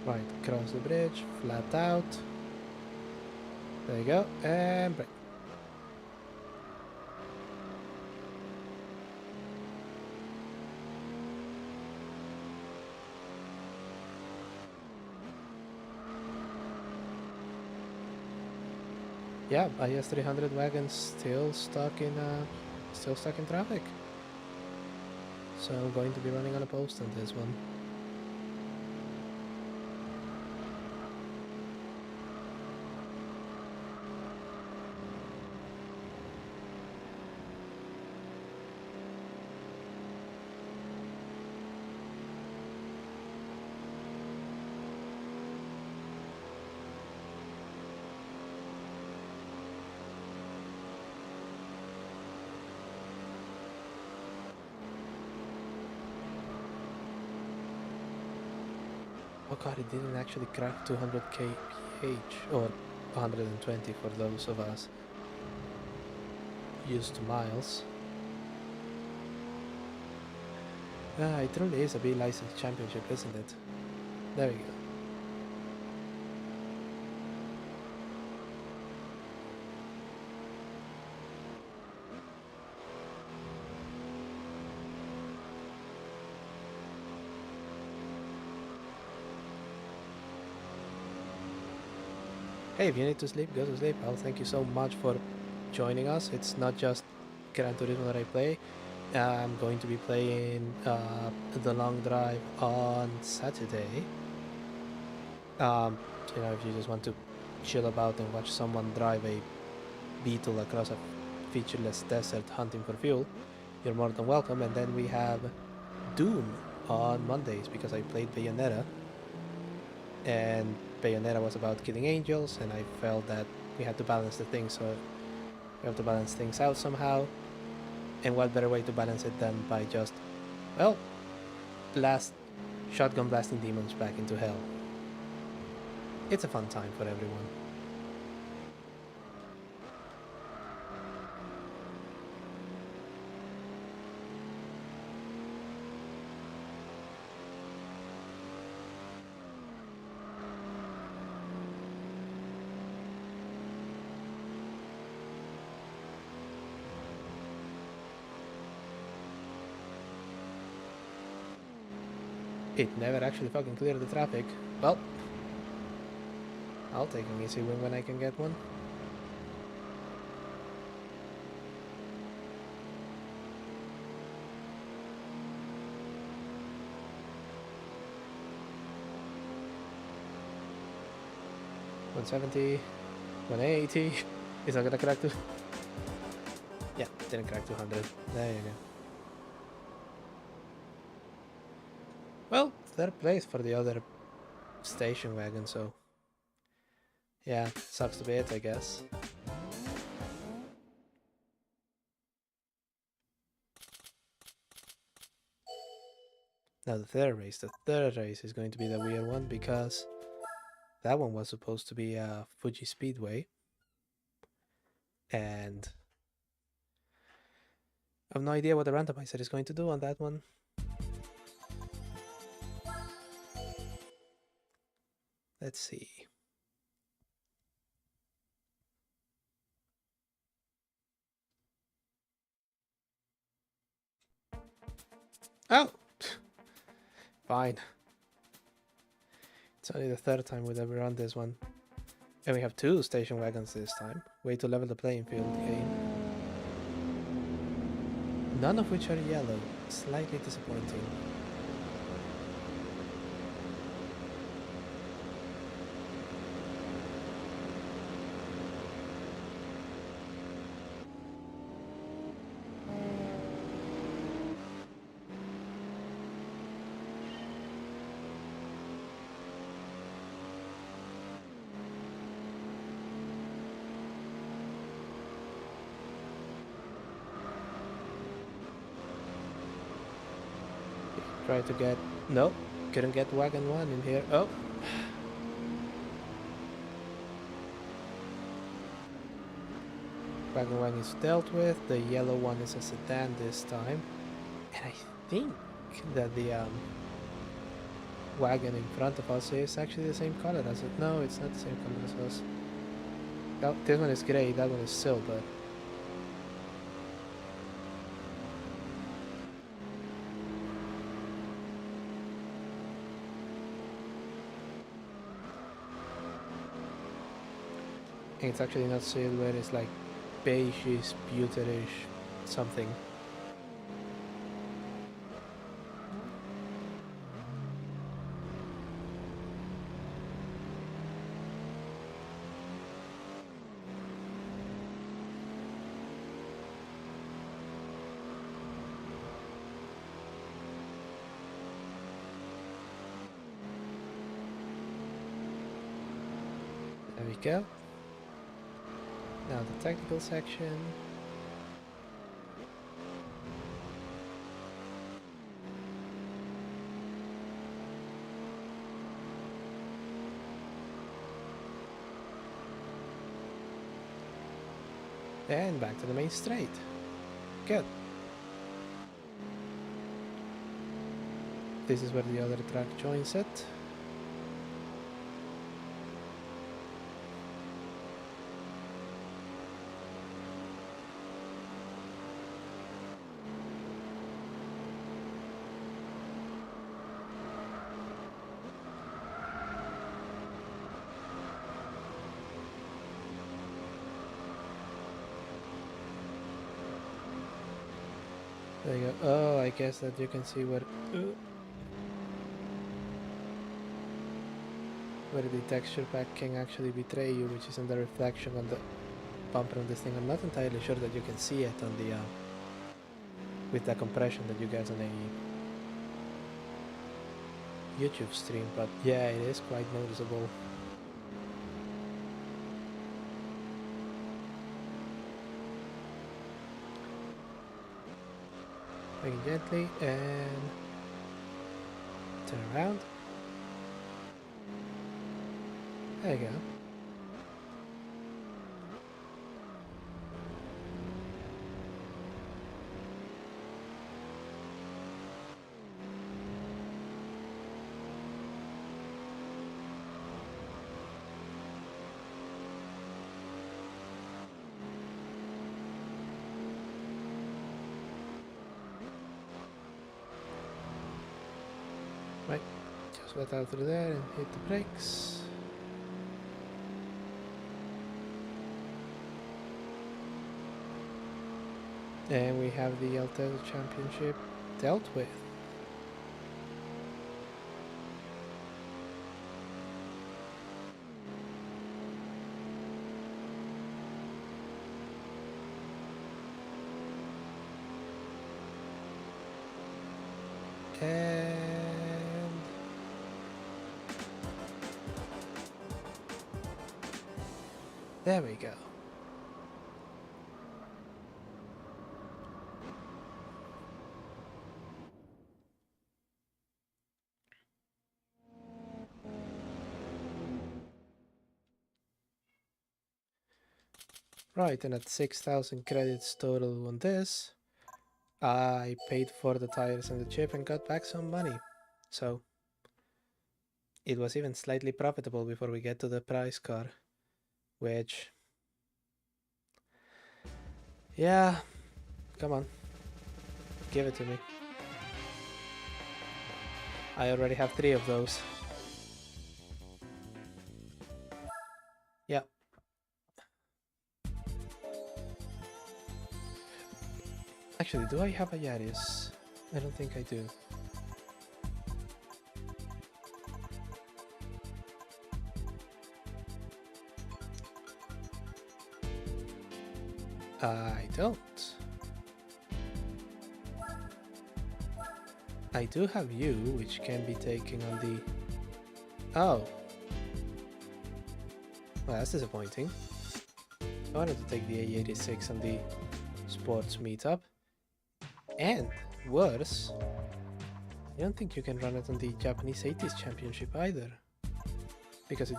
Right, cross the bridge, flat out. There you go, and brake. Yeah, IS 300 wagon still stuck in traffic. So I'm going to be running on a post on this one. Oh god, it didn't actually crack 200 kph, or 120 for those of us used to miles. It truly is a B-license championship, isn't it? There we go. Hey, if you need to sleep, go to sleep. Well, thank you so much for joining us. It's not just Gran Turismo that I play. I'm going to be playing the long drive on Saturday. If you just want to chill about and watch someone drive a beetle across a featureless desert hunting for fuel, you're more than welcome. And then we have Doom on Mondays because I played Bayonetta, and Bayonetta was about killing angels, and I felt that we had to balance the things, so we have to balance things out somehow. And what better way to balance it than by just, well, shotgun blasting demons back into hell. It's a fun time for everyone. It never actually fucking cleared the traffic. Well, I'll take an easy win when I can get one. $170, $180. Is that gonna crack to? Yeah, didn't crack 200. There you go. Well, third place for the other station wagon, so yeah, sucks to be it, I guess. Now the third race is going to be the weird one because that one was supposed to be Fuji Speedway, and I have no idea what the randomizer is going to do on that one. Let's see. Oh! Fine. It's only the third time we've ever run this one. And we have two station wagons this time. Way to level the playing field game. None of which are yellow. Slightly disappointing. Try to get... No, couldn't get wagon 1 in here. Oh! Wagon 1 is dealt with. The yellow one is a sedan this time. And I think that the wagon in front of us is actually the same color as it. No, it's not the same color as us. This one is gray, that one is silver. And it's actually not silver, it's like beigeish, pewterish, something. There we go. Now the technical section. And back to the main straight. Good. This is where the other track joins it. There you go. Oh, I guess that you can see where the texture pack can actually betray you, which is in the reflection on the bumper on this thing. I'm not entirely sure that you can see it on the with the compression that you get on a YouTube stream, but yeah, it is quite noticeable. Bring it gently and turn around. There you go. Right, just let out through there and hit the brakes. And we have the Altezza Championship dealt with. And there we go. Right, and at 6,000 credits total on this, I paid for the tires and the chip and got back some money. So it was even slightly profitable before we get to the prize car, which, yeah, come on, give it to me. I already have 3 of those. Yeah. Actually, do I have a Yaris? I don't think I do. I don't. I do have you, which can be taken on the... Oh. Well, that's disappointing. I wanted to take the A86 on the sports meetup. And worse, I don't think you can run it on the Japanese 80s championship either. Because it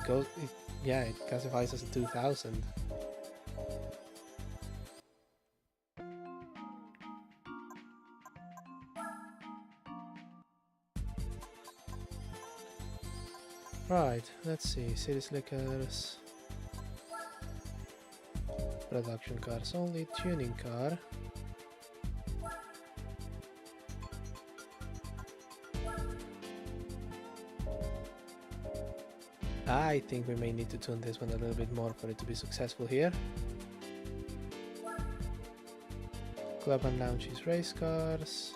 classifies as a 2000. let's see. City slickers. Production cars only. Tuning car. I think we may need to tune this one a little bit more for it to be successful here. Club and lounges race cars.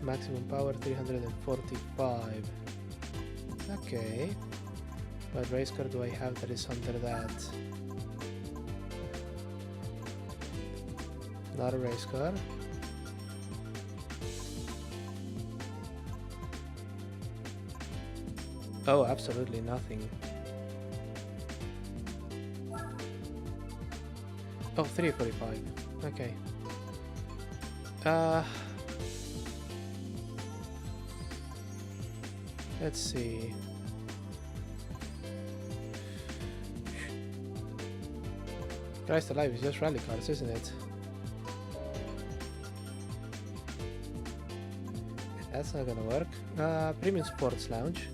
Maximum power 345. Okay. What race car do I have that is under that? Not a race car. Oh, absolutely nothing. Oh, 345. Okay. Let's see. Christ alive, it's just rally cars, isn't it? That's not gonna work. Premium Sports Lounge.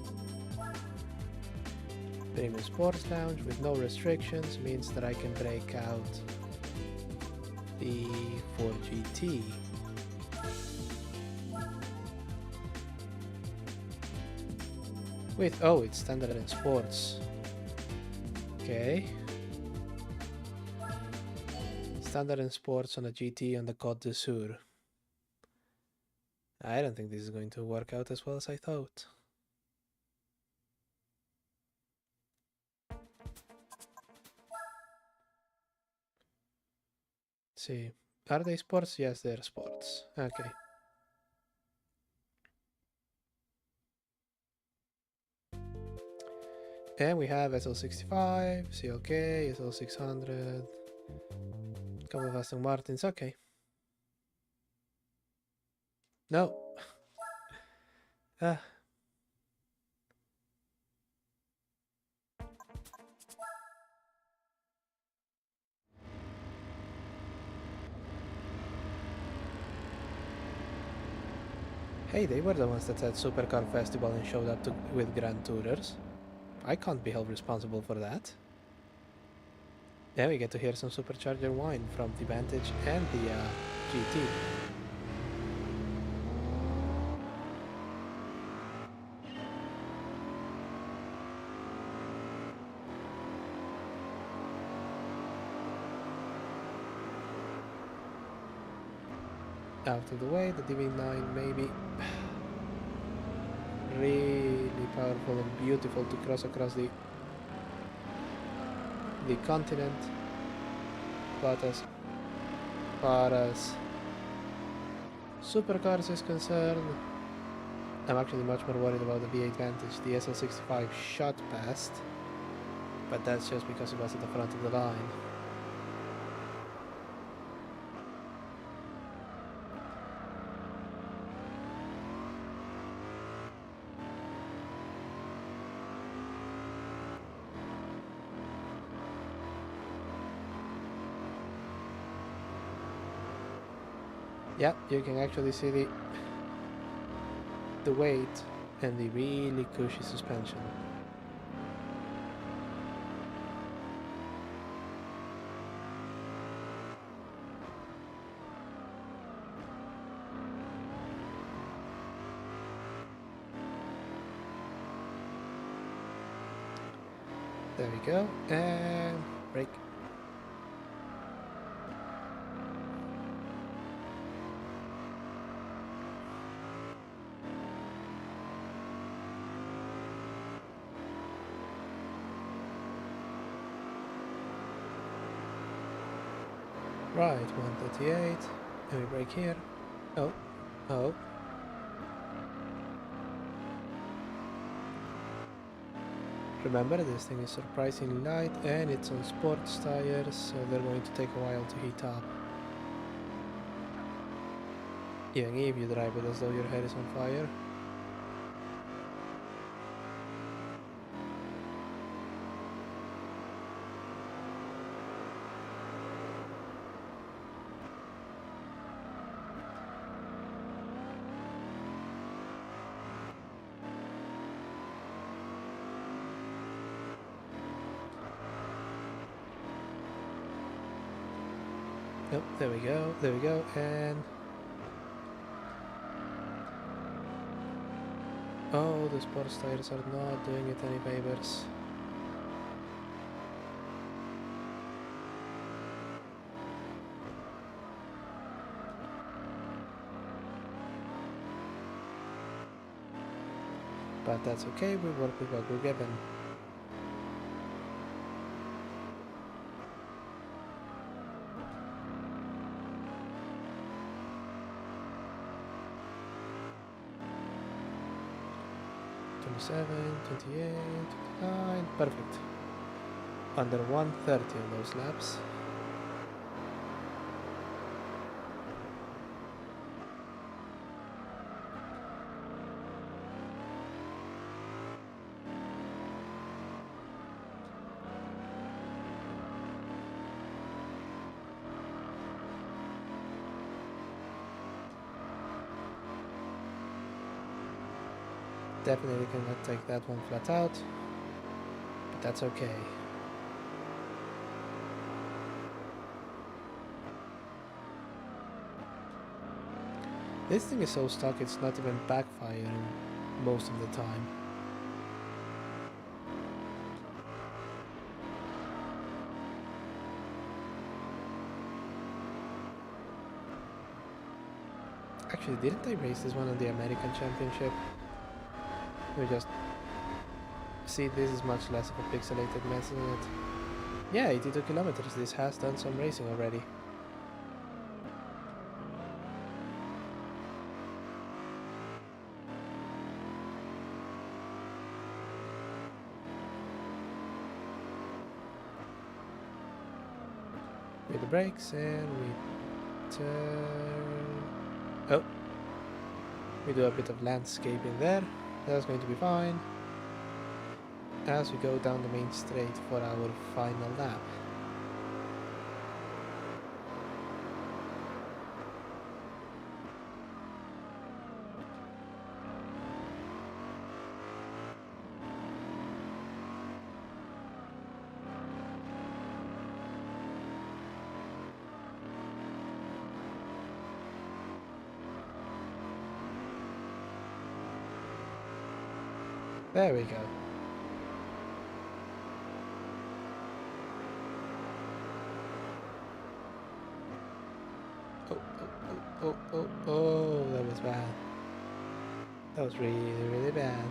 Premium Sports Lounge with no restrictions means that I can break out the 4GT. With, oh, it's standard and sports. Okay. Standard and sports on a GT on the Côte d'Azur. I don't think this is going to work out as well as I thought. See, are they sports? Yes, they're sports. Okay. And we have SL65, CLK, SL600, couple of Aston Martins. Okay. No. Hey, they were the ones that said Supercar Festival and showed up with Grand Tourers. I can't be held responsible for that. Then we get to hear some supercharger whine from the Vantage and the GT. Out of the way, the DB9 maybe really powerful and beautiful to cross across the continent, but as far as supercars is concerned, I'm actually much more worried about the V8 Vantage. The SL65 shot past, but that's just because it was at the front of the line. Yeah, you can actually see the weight and the really cushy suspension. There we go, and brake. Right, 138, and we brake here. Oh, oh. Remember, this thing is surprisingly light and it's on sports tires, so they're going to take a while to heat up. Even if you drive it as though your head is on fire. Oh, there we go, and... Oh, the sports tires are not doing it any favors. But that's okay, we work with what we're given. "27, 28, 29, perfect. Under 130 on those laps. Definitely cannot take that one flat out, but that's okay. This thing is so stuck it's not even backfiring most of the time. Actually, didn't I race this one on the American Championship? We just... See, this is much less of a pixelated mess, isn't it? Yeah, 82 kilometers. This has done some racing already. With the brakes, and we turn... Oh! We do a bit of landscaping there. That's going to be fine. As we go down the main straight for our final lap. There we go. Oh, that was bad. That was really, really bad.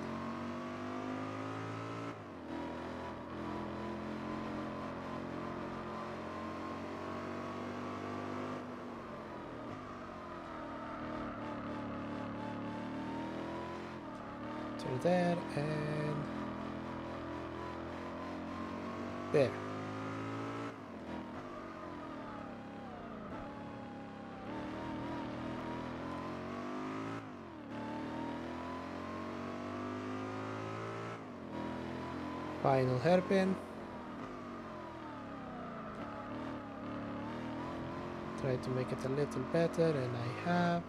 Turn there, and... there. Final hairpin. Try to make it a little better, and I have.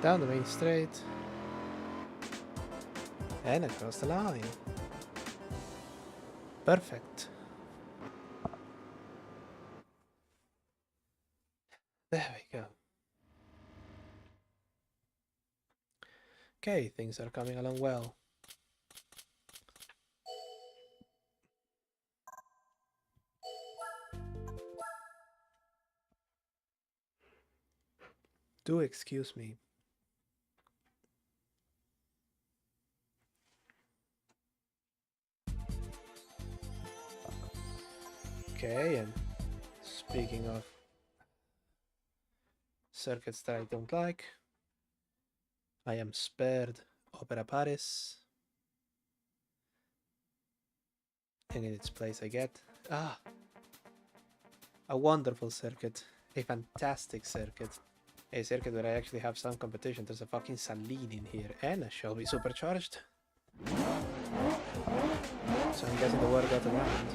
Down the main straight. And across the line. Perfect. There we go. Okay, things are coming along well. Do excuse me. Okay, and speaking of circuits that I don't like, I am spared Opera Paris. And in its place I get... a wonderful circuit. A fantastic circuit. A circuit where I actually have some competition. There's a fucking Saline in here. And a Shelby supercharged. So I'm guessing the word got around.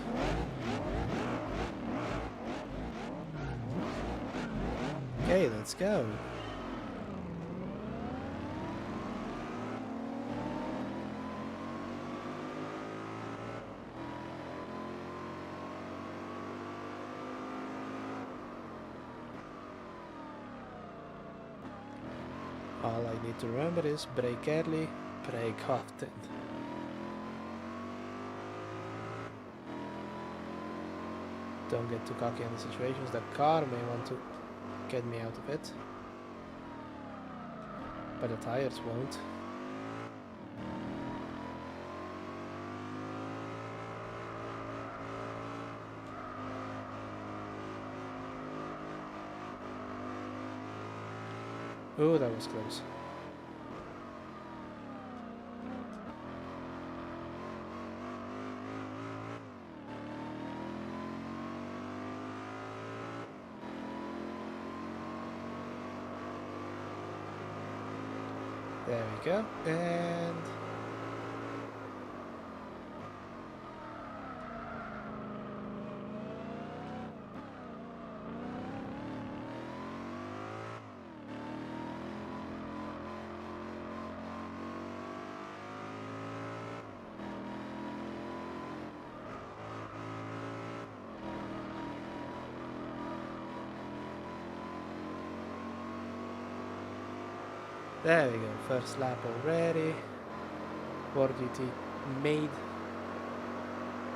Okay, let's go. All I need to remember is brake early, brake often. Don't get too cocky on the situations. The car may want to get me out of it, but the tires won't. Oh, that was close. There we go, and there we go, first lap already. War duty made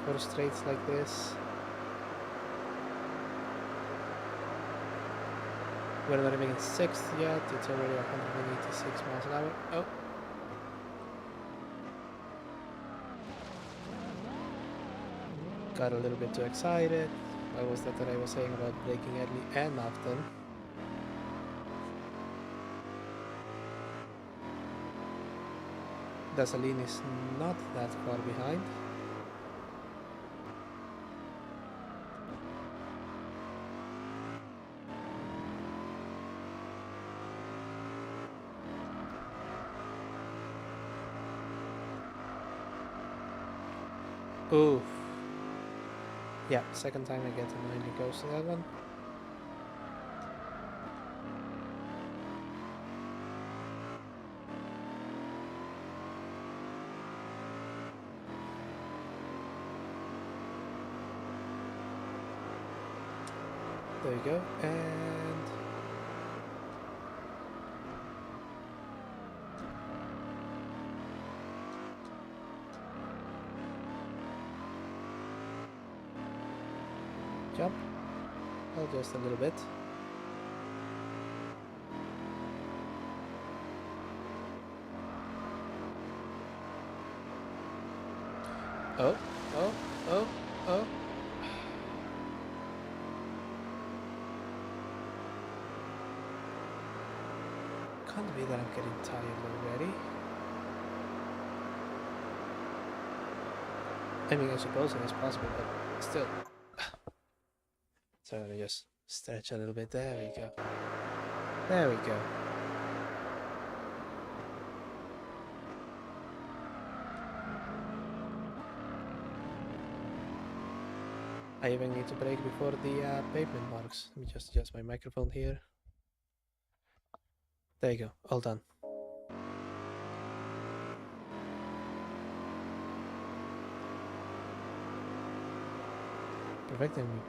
for straights like this. We're not even in 6th yet, it's already 186 miles an hour. Oh. Got a little bit too excited. What was that I was saying about braking early and often? Gasoline is not that far behind. Oof. Yeah, second time I get annoyingly close to that one. There we go, and jump. Oh, just a little bit. Oh, oh, oh, oh. Can't be that I'm getting tired already. I mean, I suppose it is possible, but still. So let me just stretch a little bit. There we go. There we go. I even need to brake before the pavement marks. Let me just adjust my microphone here. There you go, all done. Perfect, and we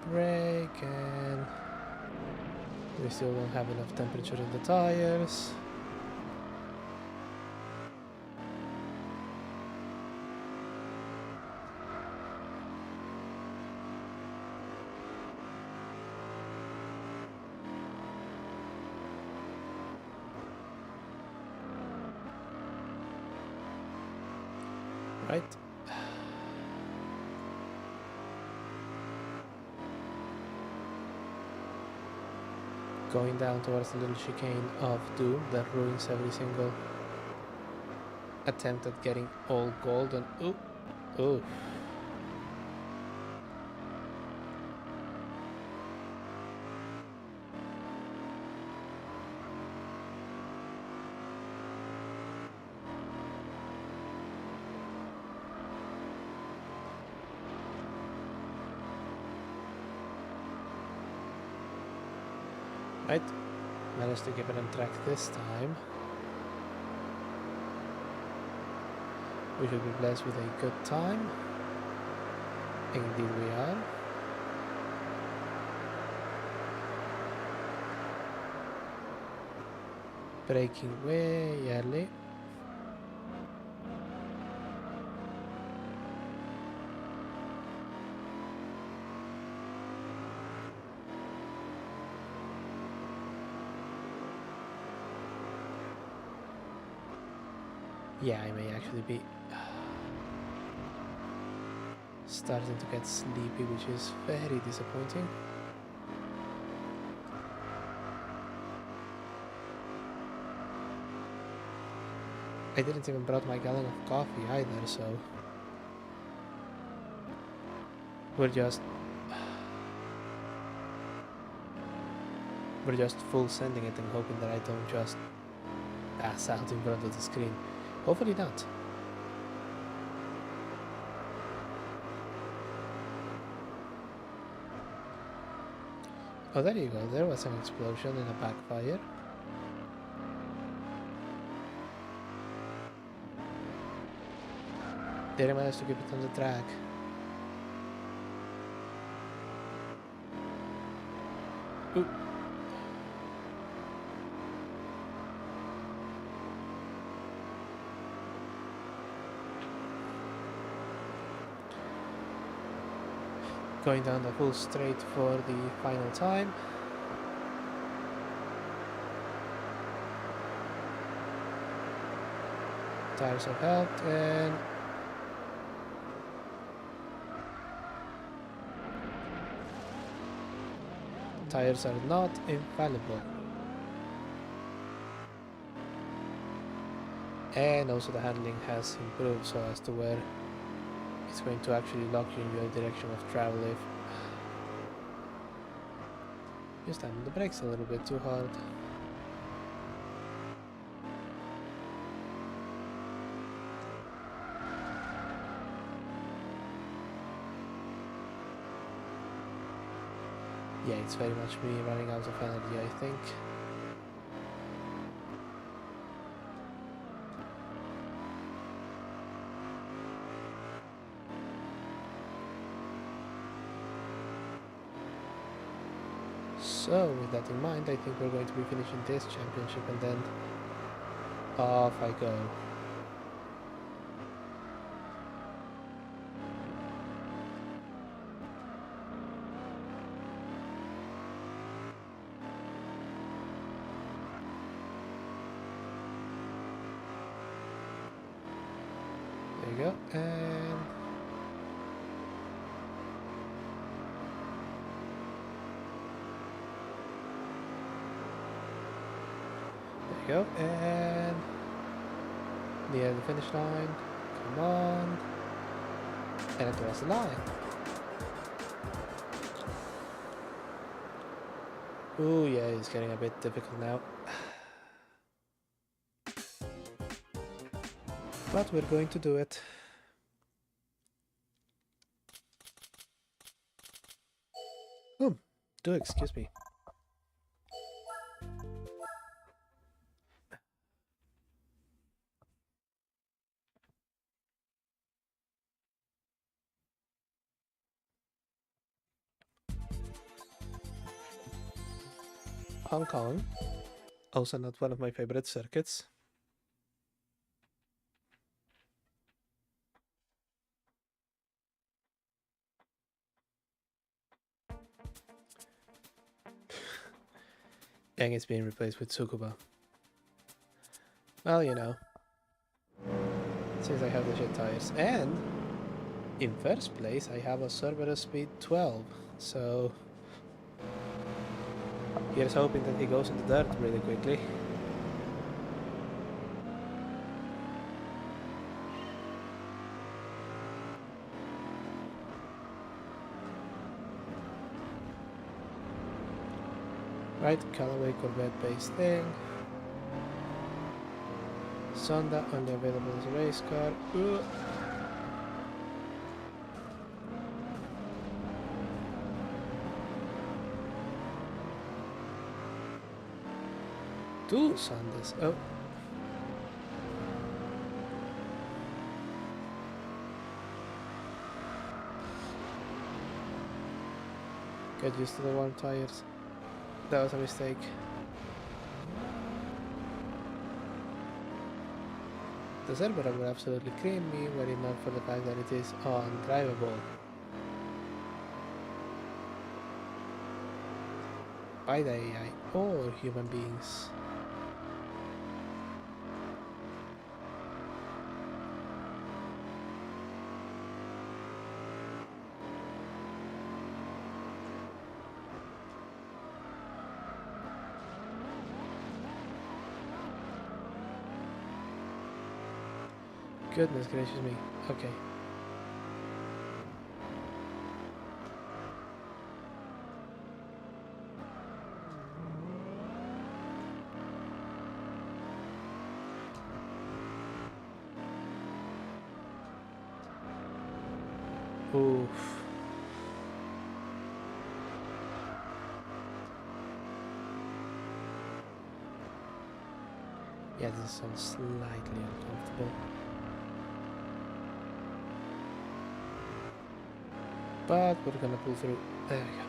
brake, and we still don't have enough temperature in the tires. Right. Going down towards the little chicane of doom that ruins every single attempt at getting all golden. Ooh, ooh. Right, managed to get it on track this time. We should be blessed with a good time. Indeed we are. Braking way early. Yeah, I may actually be starting to get sleepy, which is very disappointing. I didn't even brought my gallon of coffee either, so we're just full sending it and hoping that I don't just pass out in front of the screen. Hopefully not. Oh, there you go. There was an explosion and a backfire. Did I manage to keep it on the track? Ooh. Going down the full straight for the final time. Tires have helped, and tires are not infallible. And also the handling has improved so as to where it's going to actually lock you in your direction of travel if you stand on the brakes a little bit too hard. Yeah, it's very much me running out of energy, I think. So, with that in mind, I think we're going to be finishing this championship and then off I go. There you go, and there you go, and near the finish line. Come on, and across the line. Ooh, yeah, it's getting a bit difficult now. But we're going to do it. Oh, do excuse me. Hong Kong, also not one of my favorite circuits. And it's being replaced with Tsukuba. Well, you know, since I have the shit tires. And in first place, I have a Cerberus speed 12. So here's hoping that he goes in the dirt really quickly. Right, Callaway Corvette base thing. Sonda only available as a race car. Ooh. Two Sondas. Oh. Get used to the warm tires. That was a mistake. The server would absolutely cream me were it not for the fact that it is undrivable. By the AI or human beings. Goodness gracious me. Okay. Oof. Yeah, this sounds slightly uncomfortable. But we're gonna pull through. There we go.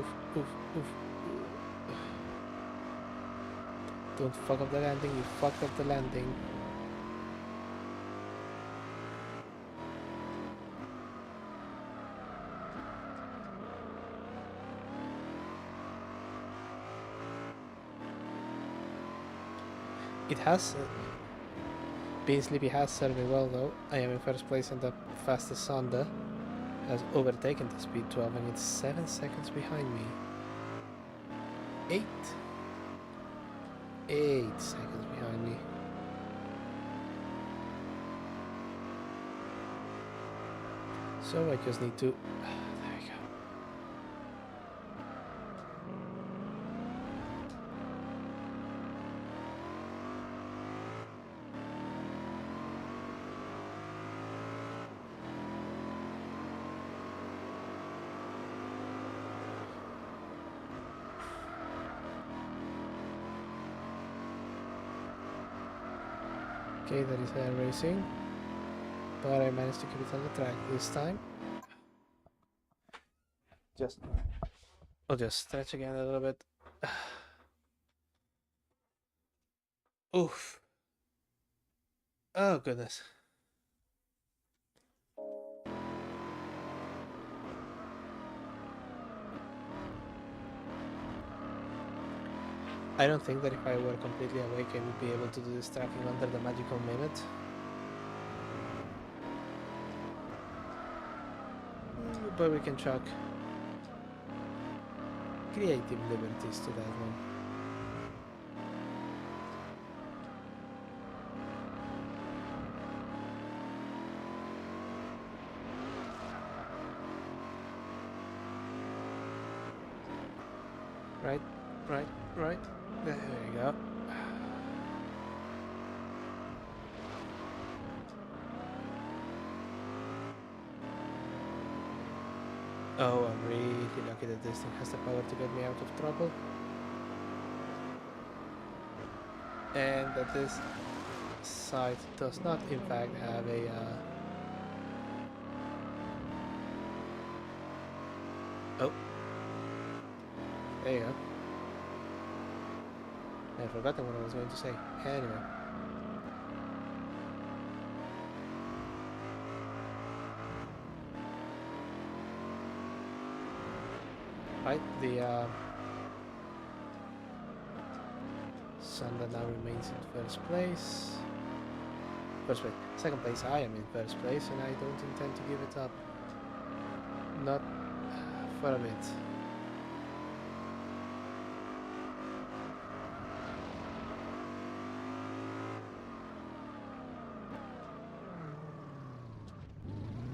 Oof, oof, oof. Don't fuck up the landing, you fucked up the landing. It has... Being Sleepy has served me well though. I am in first place and the fastest Sonda has overtaken the speed 12 and it's 7 seconds behind me. 8 seconds behind me. So I just need to... there we go. Okay, that is air racing. But I managed to keep it on the track this time. I'll just stretch again a little bit. Oof. Oh goodness. I don't think that if I were completely awake I would be able to do this tracking under the magical minute. But we can chalk creative liberties to that one. Right. There we go. Oh, I'm really lucky that this thing has the power to get me out of trouble. And that this site does not in fact have a oh, there you go. I forgot what I was going to say. Anyway. Right, the Sanda now remains in first place. Second place, I am in first place and I don't intend to give it up. Not for a bit.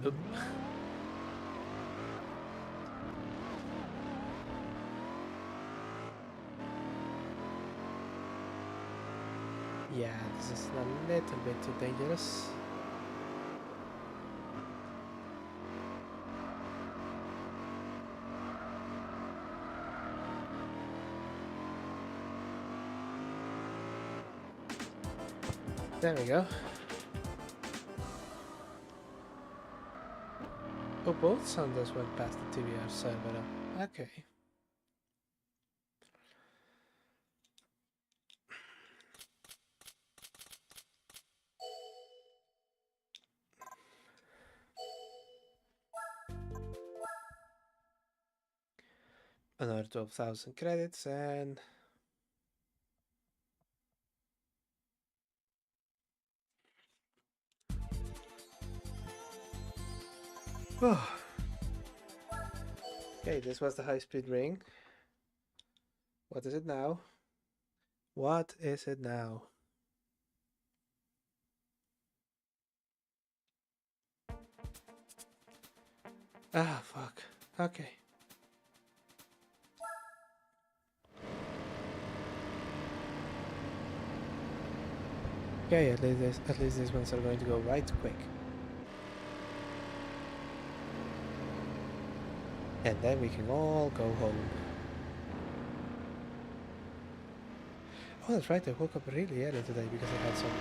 Oop. Yeah, this is a little bit too dangerous. There we go. Oh. both Sundays went past the TVR server. Okay. Another 12,000 credits and... Oh. Okay, this was the high-speed ring. What is it now? What is it now? Ah, fuck. Okay. Okay, at least these ones are going to go right quick. And then we can all go home. Oh, that's right, I woke up really early today because I had some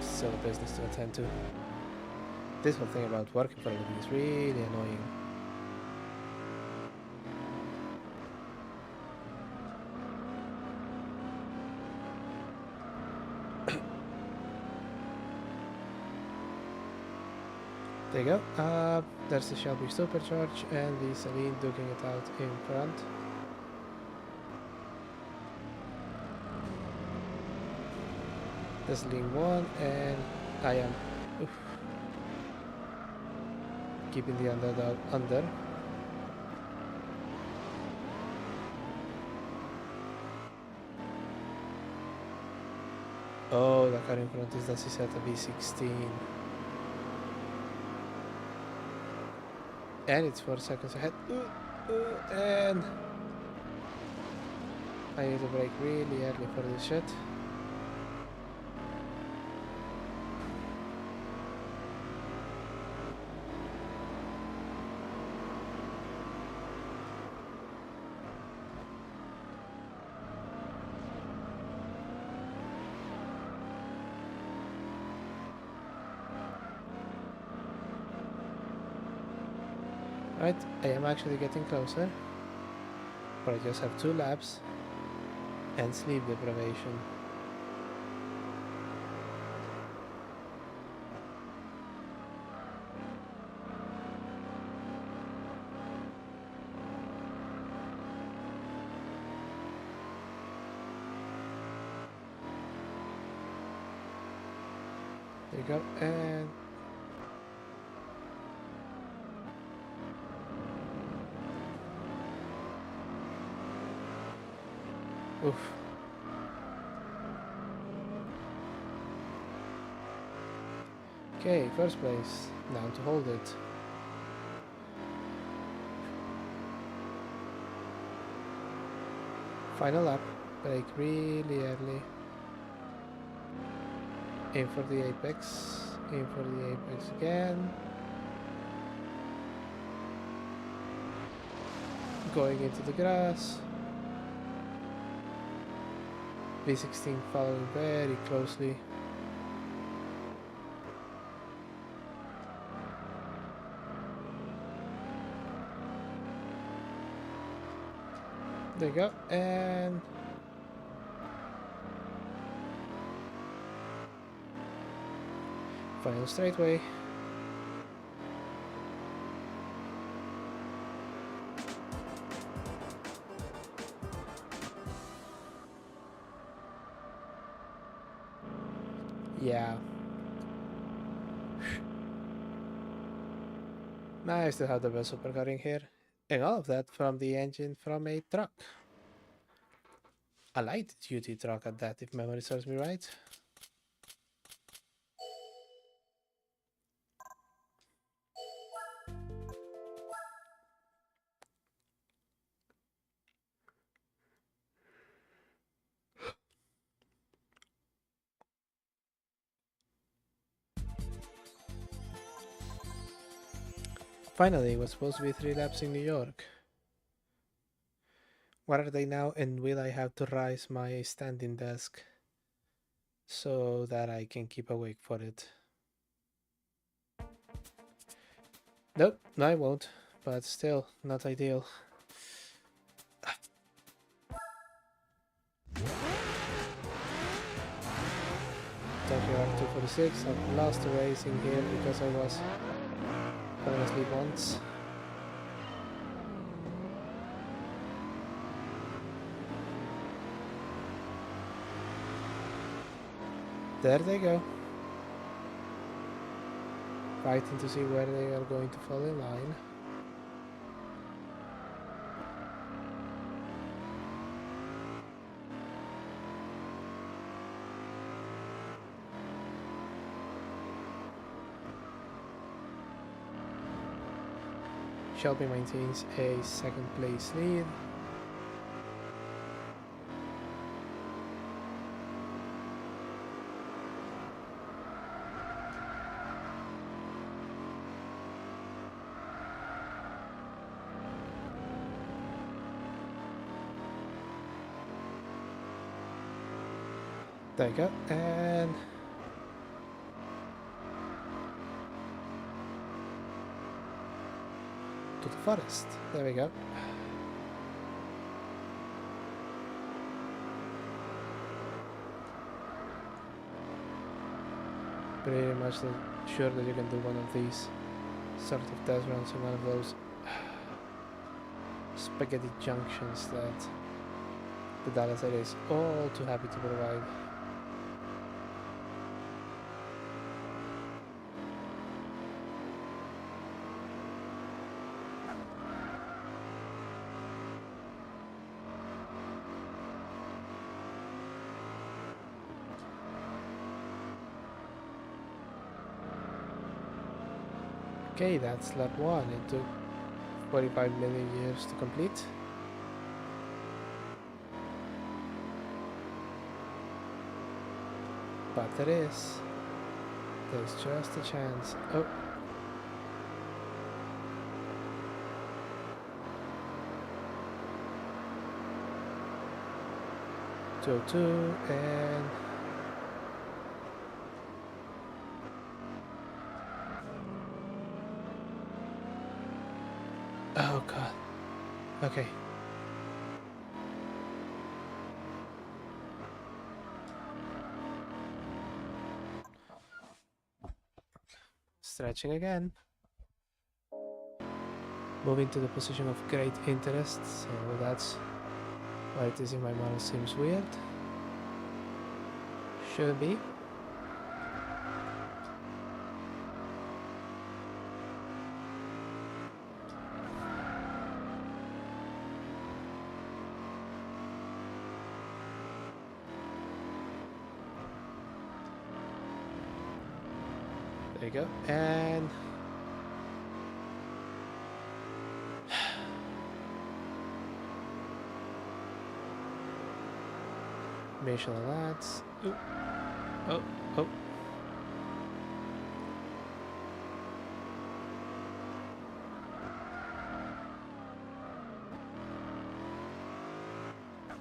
silly business to attend to. This whole thing about working for a living is really annoying. There you go. There's the Shelby Supercharge and the Celine duking it out in front. There's Celine 1 and I am keeping the underdog under. Oh, the car in front is the Cisetta V16. And it's 4 seconds ahead. And I need to brake really early for this shit. Right, I am actually getting closer. But I just have 2 laps and sleep deprivation. There you go, and oof. Okay, first place. Now to hold it. Final lap. Brake really early. Aim for the apex. Aim for the apex again. Going into the grass. V16 following very closely. There you go, and final straightaway. Yeah. Nice to have the best supercar in here. And all of that from the engine from a truck. A light duty truck at that, if memory serves me right. Finally, it was supposed to be 3 laps in New York. What are they now, and will I have to rise my standing desk so that I can keep awake for it? Nope, no, I won't. But still, not ideal. Tokyo up 246. I've lost a race in here because I was falling asleep once. There they go. Fighting to see where they are going to fall in line. Shelby maintains a second place lead. There you go, and to the forest. There we go. Pretty much sure that you can do one of these sort of test runs in one of those spaghetti junctions that the data set is all too happy to provide. Okay, that's lap 1. It took 45 million years to complete. But there's just a chance. Oh. Two, and oh god. Okay. Stretching again. Moving to the position of great interest, so that's why it is in my model seems weird. Should be. There you go, and Michelin lads. Ooh. Oh, oh.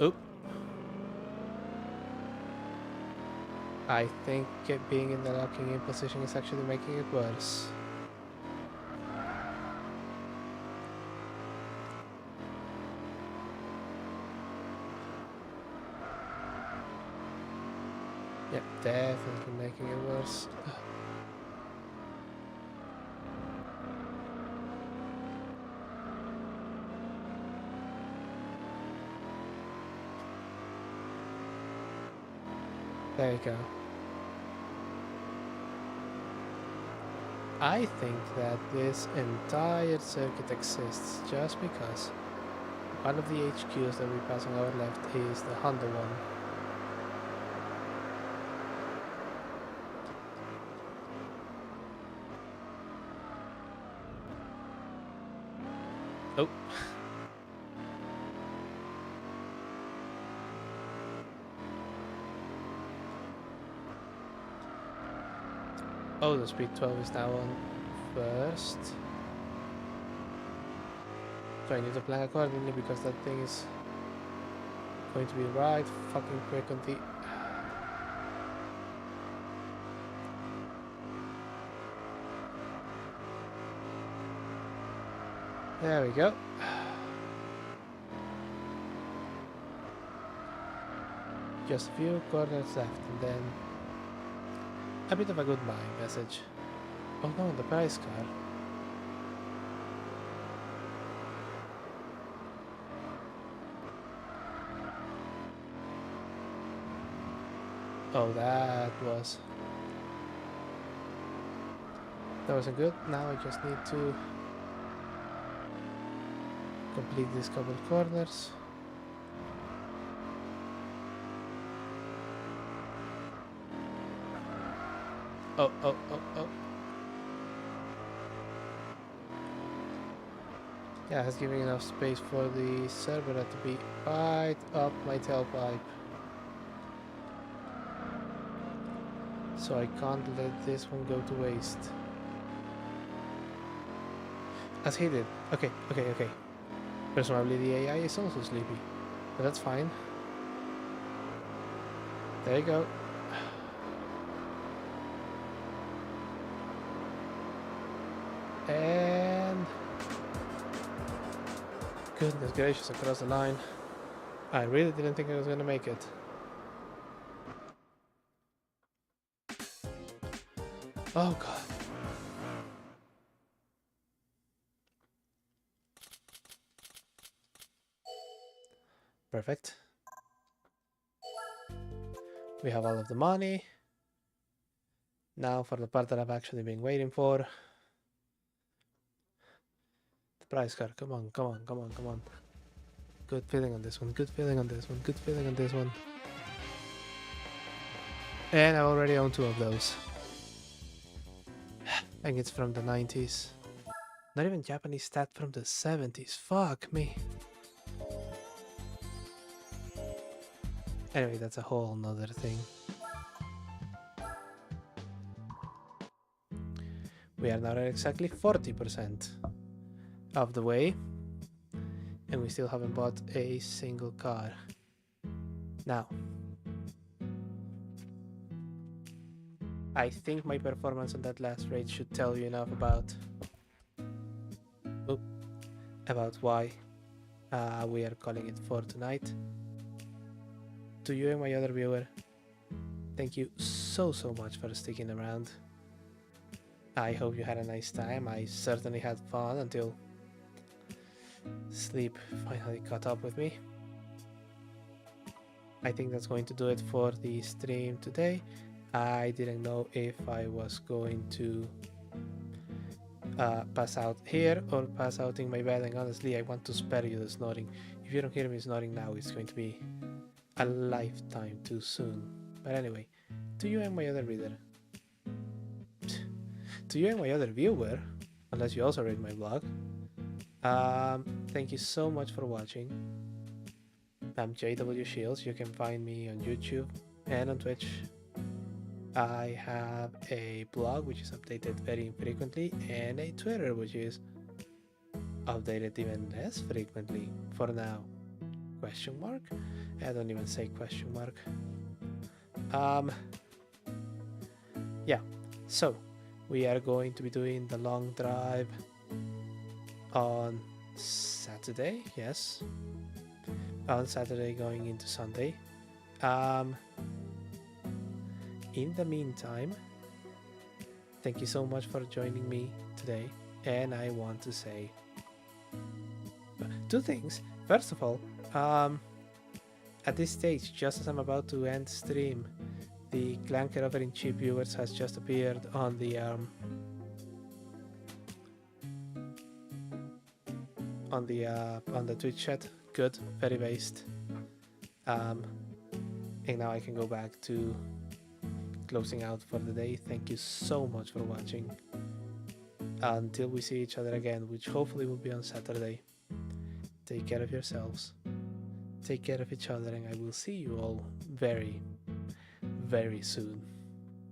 Oop. I think being in the locking in position is actually making it worse. Yep, definitely making it worse. There you go. I think that this entire circuit exists just because one of the HQs that we pass on our left is the Honda one. Oh. Oh, the speed 12 is now on first. So I need to plan accordingly because that thing is going to be right fucking quick on the... There we go. Just a few corners left, and then a bit of a goodbye message. Oh no, the price car. Oh, that wasn't good. Now I just need to complete these couple corners. Oh. Yeah, it's giving enough space for the server to be right up my tailpipe. So I can't let this one go to waste. As he did. Okay. Presumably the AI is also sleepy. But that's fine. There you go. And goodness gracious, across the line. I really didn't think I was gonna make it. Oh god. Perfect. We have all of the money. Now for the part that I've actually been waiting for. The price card. Come on. Good feeling on this one. Good feeling on this one. And I already own 2 of those. I think it's from the 90s. Not even Japanese stat from the 70s. Fuck me. Anyway, that's a whole nother thing. We are now at exactly 40% of the way. And we still haven't bought a single car. Now, I think my performance on that last raid should tell you enough about why we are calling it for tonight. To you and my other viewer, thank you so much for sticking around. I hope you had a nice time. I certainly had fun until sleep finally caught up with me. I think that's going to do it for the stream today. I didn't know if I was going to pass out here or pass out in my bed, and honestly I want to spare you the snoring. If you don't hear me snoring now, it's going to be a lifetime too soon. But anyway, to you and my other reader, to you and my other viewer, unless you also read my blog, thank you so much for watching. I'm JW Shields. You can find me on YouTube and on Twitch. I have a blog which is updated very infrequently, and a Twitter which is updated even less frequently for now. Question mark? I don't even say question mark. Yeah, so we are going to be doing the long drive on Saturday. Yes, on Saturday going into Sunday. In the meantime, thank you so much for joining me today, and I want to say 2 things. First of all, at this stage, just as I'm about to end stream, the Clanker offering cheap viewers has just appeared on the Twitch chat. Good, very based. And now I can go back to closing out for the day. Thank you so much for watching. Until we see each other again, which hopefully will be on Saturday, take care of yourselves, take care of each other, and I will see you all very, very soon.